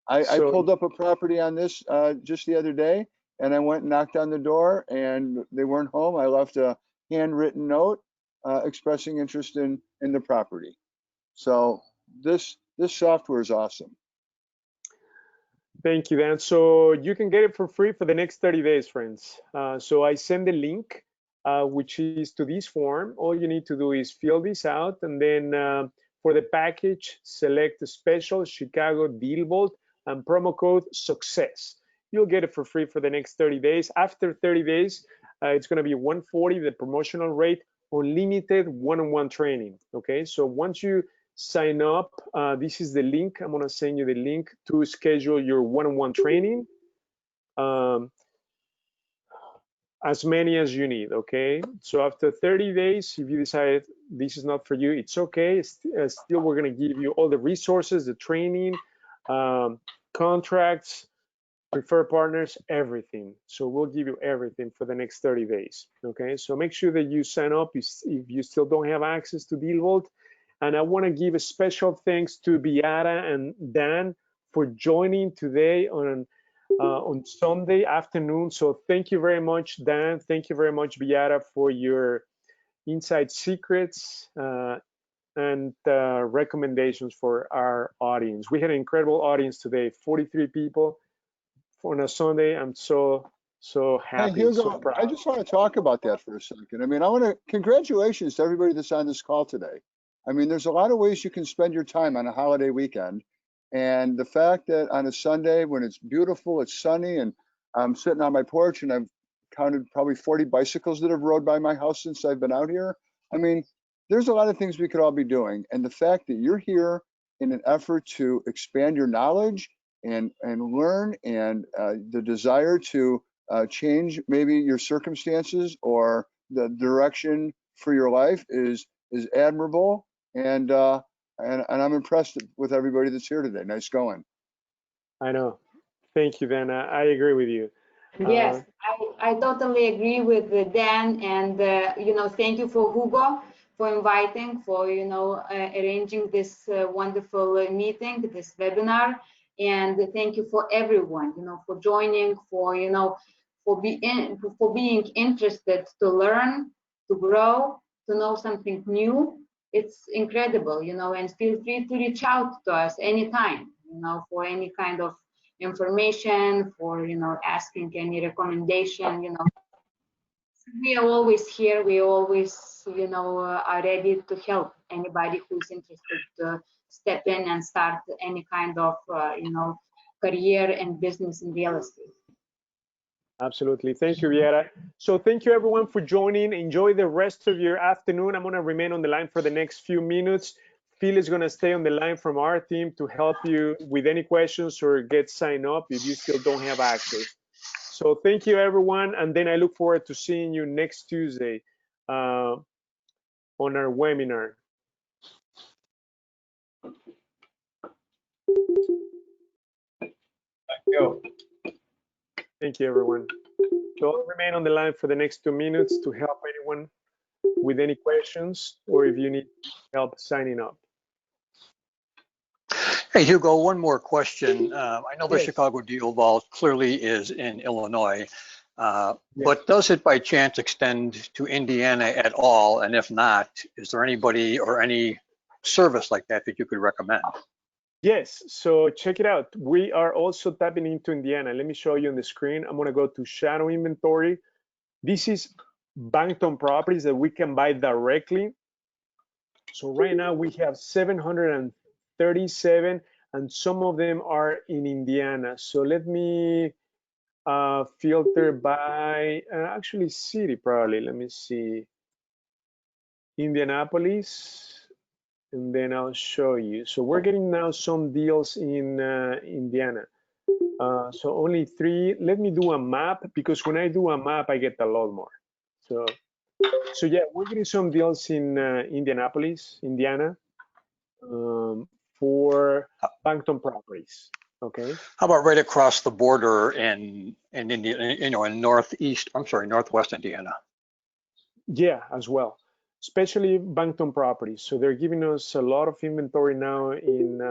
I pulled up a property on this just the other day, and I went and knocked on the door and they weren't home. I left a handwritten note expressing interest in the property. So this software is awesome. Thank you, Dan. So you can get it for free for the next 30 days, friends. So I send the link, which is to this form. All you need to do is fill this out, and then for the package, select the special Chicago Deal Vault and promo code SUCCESS. You'll get it for free for the next 30 days. After 30 days, it's going to be 140, the promotional rate, unlimited one-on-one training. Okay, so once you sign up, this is the link. I'm going to send you the link to schedule your one-on-one training, as many as you need. Okay, so after 30 days, if you decide this is not for you, it's okay. Still, we're going to give you all the resources, the training, contracts, preferred partners, everything. So we'll give you everything for the next 30 days. Okay, so make sure that you sign up if you still don't have access to DealVault. And I want to give a special thanks to Beata and Dan for joining today on Sunday afternoon. So thank you very much, Dan. Thank you very much, Beata, for your inside secrets and recommendations for our audience. We had an incredible audience today, 43 people on a Sunday. I'm so happy. Hey, Hugo, so proud. I just want to talk about that for a second. I mean, I want to congratulations to everybody that's on this call today. I mean, there's a lot of ways you can spend your time on a holiday weekend. And the fact that on a Sunday when it's beautiful, it's sunny, and I'm sitting on my porch and I've counted probably 40 bicycles that have rode by my house since I've been out here. I mean, there's a lot of things we could all be doing. And the fact that you're here in an effort to expand your knowledge and learn, and the desire to change maybe your circumstances or the direction for your life is admirable. And I'm impressed with everybody that's here today. Nice going. I know. Thank you, Dan. I agree with you. Yes, I totally agree with Dan, and thank you for Hugo for inviting, for arranging this wonderful meeting, this webinar, and thank you for everyone, for joining, for being interested to learn, to grow, to know something new. It's incredible, and feel free to reach out to us anytime, for any kind of information, for asking any recommendation. We are always here. We always are ready to help anybody who's interested to step in and start any kind of career and business in real estate. Absolutely. Thank you, Viera. So thank you everyone for joining. Enjoy the rest of your afternoon. I'm going to remain on the line for the next few minutes. Phil is going to stay on the line from our team to help you with any questions or get signed up if you still don't have access. So thank you, everyone. And then I look forward to seeing you next Tuesday on our webinar. Thank you. Thank you, everyone. So I'll remain on the line for the next 2 minutes to help anyone with any questions or if you need help signing up. Hey, Hugo, one more question. I know the Yes. Chicago Deal Vault clearly is in Illinois, Yes. but does it by chance extend to Indiana at all? And if not, is there anybody or any service like that that you could recommend? Yes, so check it out. We are also tapping into Indiana. Let me show you on the screen. I'm gonna go to shadow inventory. This is Bankton properties that we can buy directly. So right now we have 737 and some of them are in Indiana. So let me filter by actually city probably. Let me see. Indianapolis. And then I'll show you. So we're getting now some deals in Indiana. So only 3. Let me do a map because when I do a map, I get a lot more. So yeah, we're getting some deals in Indianapolis, Indiana, for Bankton properties. Okay. How about right across the border in Indiana, in northwest Indiana? Yeah, as well. Especially Bankton properties. So they're giving us a lot of inventory now in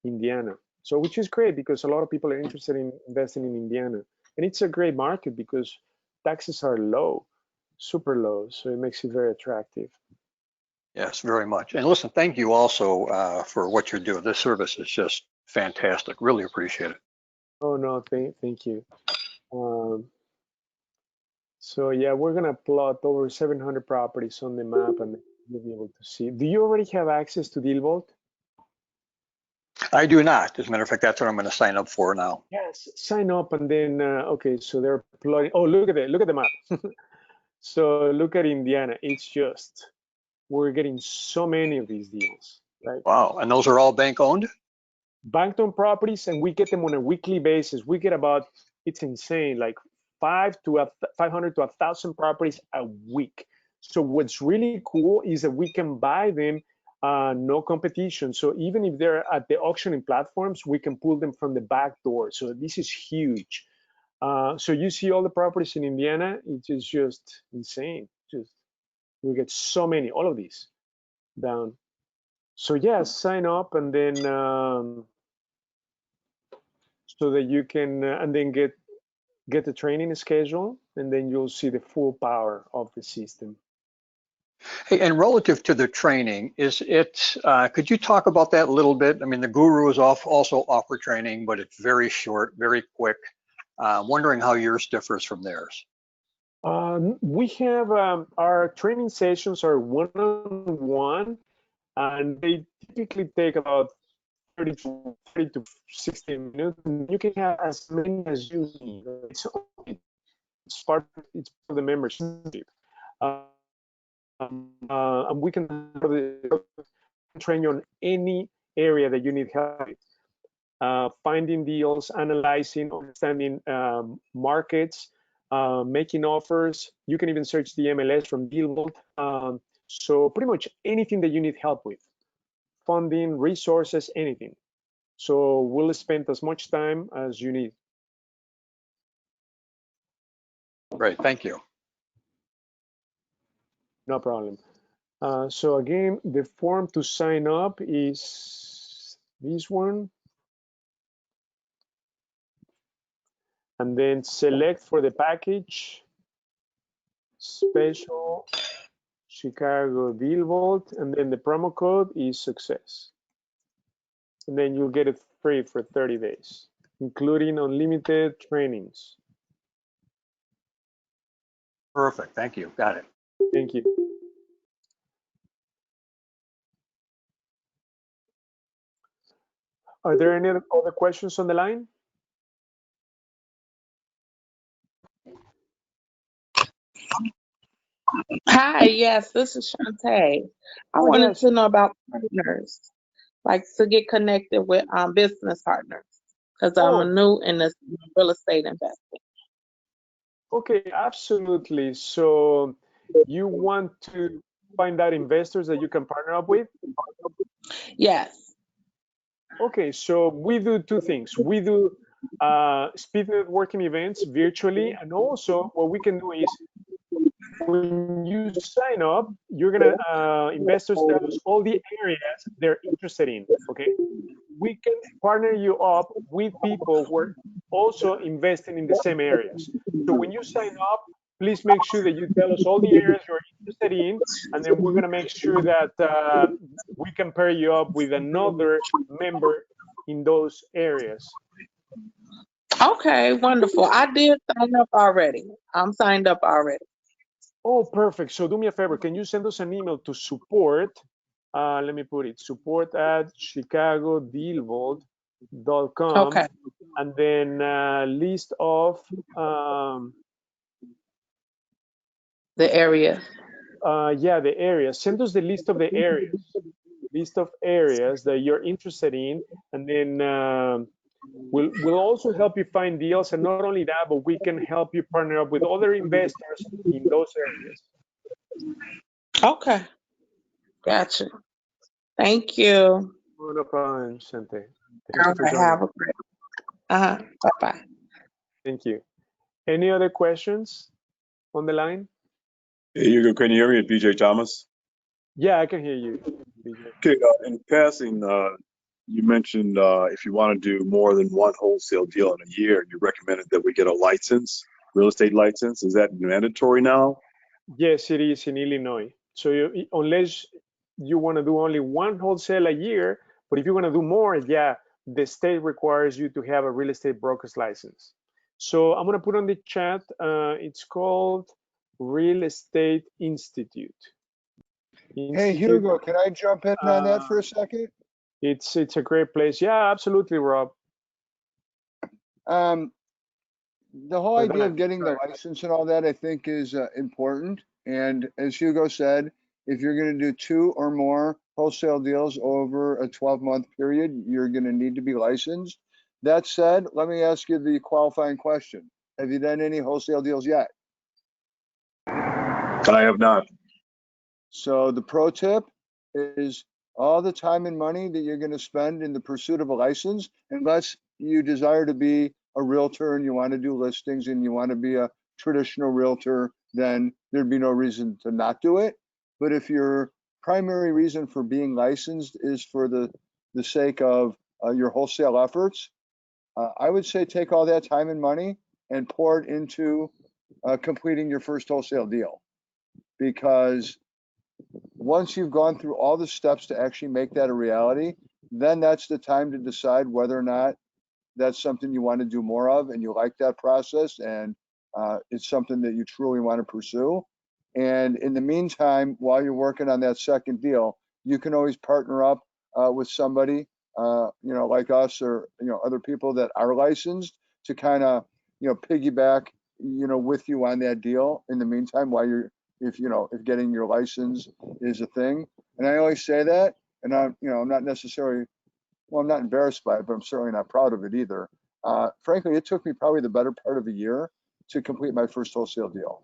Indiana. So which is great because a lot of people are interested in investing in Indiana. And it's a great market because taxes are low, super low. So it makes it very attractive. Yes, very much. And listen, thank you also for what you're doing. This service is just fantastic. Really appreciate it. Oh no, thank you. So yeah, we're gonna plot over 700 properties on the map, and you'll be able to see. Do you already have access to DealVault? I do not. As a matter of fact, that's what I'm going to sign up for now. Yes, sign up and then okay. So they're plotting. Oh, look at it. Look at the map. So look at Indiana. It's just we're getting so many of these deals, right? Wow. And those are all bank owned? Bank-owned properties, and we get them on a weekly basis. We get about, it's insane, like 500 to 1,000 properties a week. So what's really cool is that we can buy them, no competition. So even if they're at the auctioning platforms, we can pull them from the back door. So this is huge. So you see all the properties in Indiana, it is just insane. Just we get so many, all of these down. So yeah, sign up and then so that you can and then get the training schedule, and then you'll see the full power of the system. Hey, and relative to the training, is it, could you talk about that a little bit? I mean, the gurus also offer training, but it's very short, very quick. Wondering how yours differs from theirs. We have our training sessions are one-on-one, and they typically take about 30 to 60 minutes. And you can have as many as you need. It's part of the membership. And we can train you on any area that you need help with. Finding deals, analyzing, understanding markets, making offers. You can even search the MLS from DealVault. So pretty much anything that you need help with, funding, resources, anything. So we'll spend as much time as you need. Great, thank you. No problem. So again, the form to sign up is this one. And then select for the package, special ChicagoDealVault, and then the promo code is success. And then you'll get it free for 30 days, including unlimited trainings. Perfect, thank you, got it. Thank you. Are there any other questions on the line? Hi, yes, this is Shantae. I wanted yes. to know about partners, like to get connected with business partners, because I'm new in this real estate investing. Okay, absolutely. So you want to find out investors that you can partner up with? Yes. Okay, so we do two things. We do speed networking events virtually, and also what we can do is when you sign up, you're gonna investors tell us all the areas they're interested in. Okay, we can partner you up with people who are also investing in the same areas. So when you sign up, please make sure that you tell us all the areas you're interested in, and then we're gonna make sure that we can pair you up with another member in those areas. Okay, wonderful. I did sign up already. I'm signed up already. Oh, perfect. So do me a favor. Can you send us an email to support? Let me put it, support at ChicagoDealVault.com. Okay. And then list of the area. Yeah, the areas. Send us the list of the areas, that you're interested in, and then we'll also help you find deals. And not only that, but we can help you partner up with other investors in those areas. Okay, gotcha. Thank you. No problem, Sante. All right, have a great. Bye-bye. Thank you. Any other questions on the line? Hey, Hugo, can you hear me? It's BJ Thomas. Yeah, I can hear you, BJ. Okay, in passing, you mentioned if you want to do more than one wholesale deal in a year, you recommended that we get a license, real estate license. Is that mandatory now? Yes, it is in Illinois. So unless you want to do only one wholesale a year, but if you want to do more, yeah, the state requires you to have a real estate broker's license. So I'm going to put on the chat. It's called Real Estate Institute. Hey, Hugo, can I jump in on that for a second? It's a great place. Yeah, absolutely, Rob. The whole idea of getting the license and all that, I think, is important. And as Hugo said, if you're going to do 2 or more wholesale deals over a 12-month period, you're going to need to be licensed. That said, let me ask you the qualifying question. Have you done any wholesale deals yet? I have not. So the pro tip is all the time and money that you're going to spend in the pursuit of a license, unless you desire to be a realtor and you want to do listings and you want to be a traditional realtor, then there'd be no reason to not do it. But if your primary reason for being licensed is for the sake of your wholesale efforts, I would say take all that time and money and pour it into completing your first wholesale deal. Because once you've gone through all the steps to actually make that a reality, then that's the time to decide whether or not that's something you want to do more of and you like that process and it's something that you truly want to pursue. And in the meantime, while you're working on that second deal, you can always partner up with somebody, like us or, other people that are licensed to kind of, piggyback, with you on that deal in the meantime while you're, if getting your license is a thing. And I always say that, and I'm not necessarily, well, I'm not embarrassed by it, but I'm certainly not proud of it either. Frankly, it took me probably the better part of a year to complete my first wholesale deal.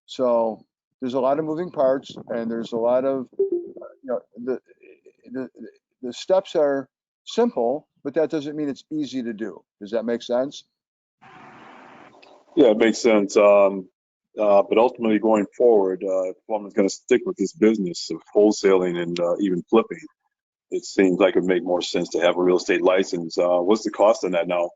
So there's a lot of moving parts, and there's a lot of, the steps are simple, but that doesn't mean it's easy to do. Does that make sense? Yeah, it makes sense. But ultimately, going forward, if one is going to stick with this business of wholesaling and even flipping, it seems like it would make more sense to have a real estate license. What's the cost on that now?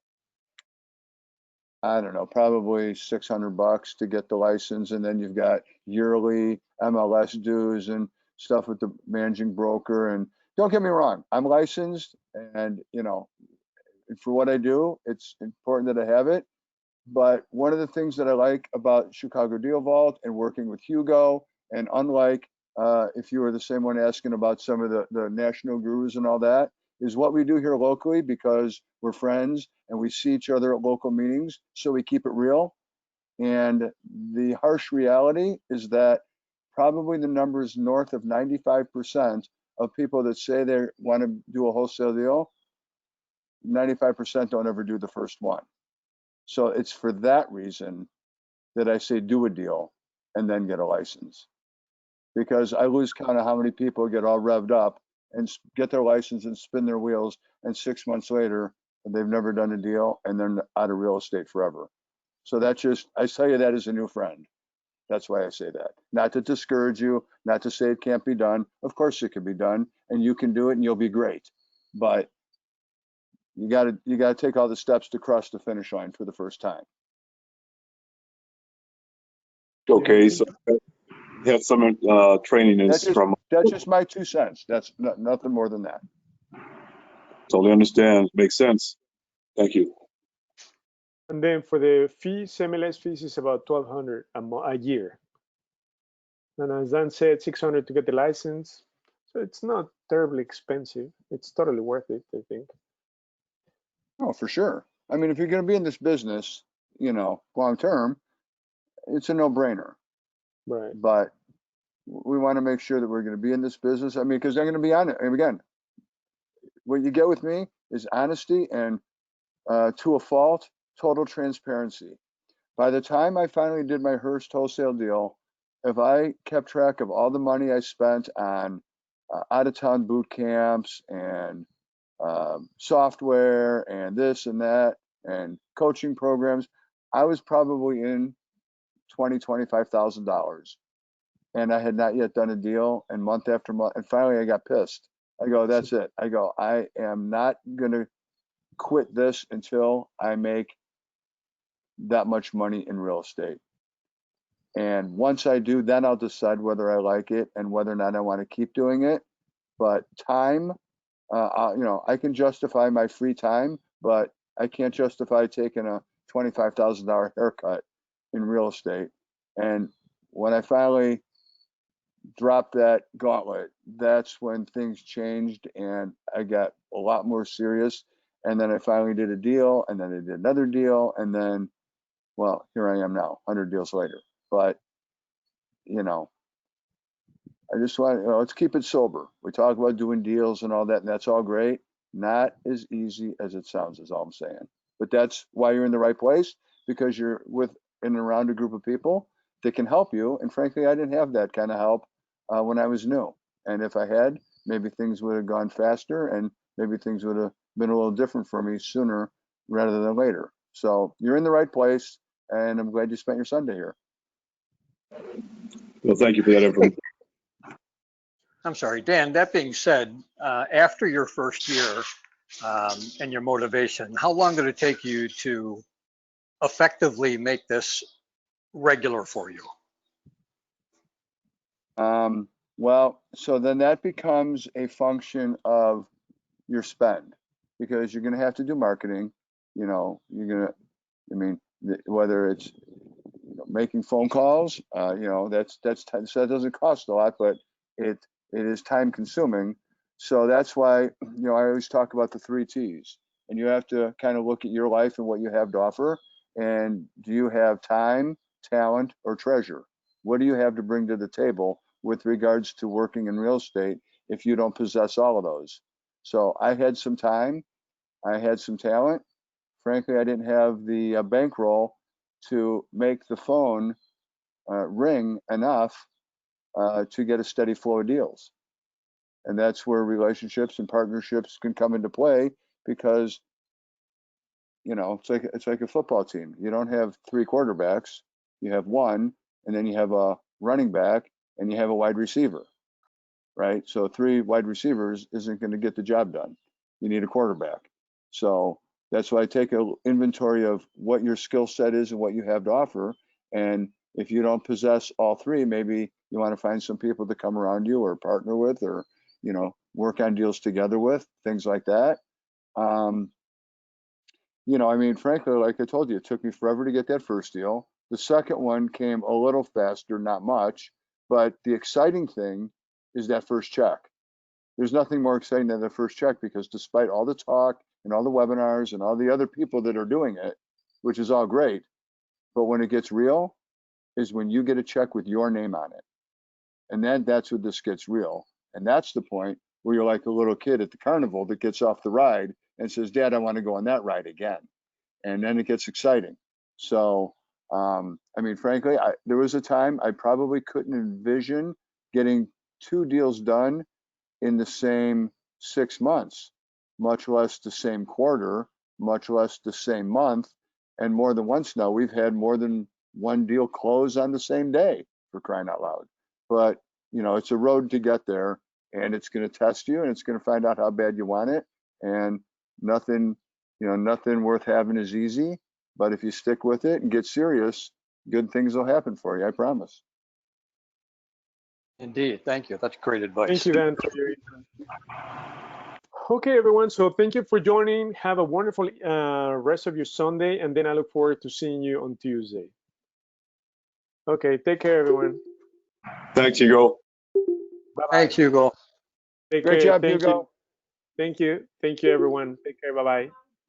I don't know, probably $600 to get the license, and then you've got yearly MLS dues and stuff with the managing broker. And don't get me wrong, I'm licensed, and for what I do, it's important that I have it. But one of the things that I like about Chicago Deal Vault and working with Hugo, and unlike if you were the same one asking about some of the national gurus and all that, is what we do here locally, because we're friends and we see each other at local meetings, so we keep it real. And the harsh reality is that probably the number is north of 95% of people that say they want to do a wholesale deal, 95% don't ever do the first one. So it's for that reason that I say do a deal and then get a license, because I lose count of how many people get all revved up and get their license and spin their wheels, and 6 months later they've never done a deal and they're out of real estate forever. So that's just, I tell you that as a new friend. That's why I say that. Not to discourage you, not to say it can't be done. Of course it can be done, and you can do it and you'll be great. But you gotta take all the steps to cross the finish line for the first time. Okay, so have some training is from. That's just my 2 cents. That's nothing more than that. Totally understand. Makes sense. Thank you. And then for the fees, MLS fees is about $1,200 a year. And as Dan said, $600 to get the license. So it's not terribly expensive. It's totally worth it, I think. Oh, for sure. I mean, if you're going to be in this business, long term, it's a no-brainer. Right. But we want to make sure that we're going to be in this business. I mean, because I'm going to be honest. And again, what you get with me is honesty and, to a fault, total transparency. By the time I finally did my first wholesale deal, if I kept track of all the money I spent on out-of-town boot camps and software and this and that and coaching programs, I was probably in $25,000, and I had not yet done a deal. And month after month, and finally I got pissed. I go, that's it. I go, I am not gonna quit this until I make that much money in real estate. And once I do, then I'll decide whether I like it and whether or not I want to keep doing it. But time I can justify my free time, but I can't justify taking a $25,000 haircut in real estate. And when I finally dropped that gauntlet, that's when things changed and I got a lot more serious. And then I finally did a deal, and then I did another deal, and then, well, here I am now, 100 deals later. But, I just want, let's keep it sober. We talk about doing deals and all that, and that's all great. Not as easy as it sounds, is all I'm saying. But that's why you're in the right place, because you're with and around a group of people that can help you. And frankly, I didn't have that kind of help when I was new. And if I had, maybe things would have gone faster, and maybe things would have been a little different for me sooner rather than later. So you're in the right place, and I'm glad you spent your Sunday here. Well, thank you for that information. I'm sorry, Dan, that being said, after your first year and your motivation, how long did it take you to effectively make this regular for you? Well, so then that becomes a function of your spend, because you're going to have to do marketing. You're going to, whether it's making phone calls, that doesn't cost a lot, but it is time consuming. So that's why, I always talk about the 3 T's, and you have to kind of look at your life and what you have to offer. And do you have time, talent, or treasure? What do you have to bring to the table with regards to working in real estate if you don't possess all of those? So I had some time, I had some talent. Frankly, I didn't have the bankroll to make the phone ring enough to get a steady flow of deals. And that's where relationships and partnerships can come into play, because it's like a football team. You don't have 3 quarterbacks, you have one, and then you have a running back, and you have a wide receiver, right? So 3 wide receivers isn't going to get the job done. You need a quarterback. So that's why I take an inventory of what your skill set is and what you have to offer. And if you don't possess all 3, maybe you want to find some people to come around you or partner with, or work on deals together with, things like that. Frankly, like I told you, it took me forever to get that first deal. The second one came a little faster, not much, but the exciting thing is that first check. There's nothing more exciting than the first check, because despite all the talk and all the webinars and all the other people that are doing it, which is all great, but when it gets real is when you get a check with your name on it. And then that's when this gets real. And that's the point where you're like a little kid at the carnival that gets off the ride and says, Dad, I want to go on that ride again. And then it gets exciting. So, frankly, there was a time I probably couldn't envision getting 2 deals done in the same 6 months, much less the same quarter, much less the same month. And more than once now, we've had more than 1 deal close on the same day, for crying out loud. But, it's a road to get there, and it's going to test you, and it's going to find out how bad you want it. And nothing worth having is easy. But if you stick with it and get serious, good things will happen for you, I promise. Indeed. Thank you. That's great advice. Thank you, Dan, for your input. Okay, everyone. So thank you for joining. Have a wonderful rest of your Sunday, and then I look forward to seeing you on Tuesday. Okay, take care, everyone. Thanks, Hugo. Bye-bye. Thanks, Hugo. Take Great care. job, Thank Hugo. you. Thank you. Thank you, everyone. Take care. Bye-bye.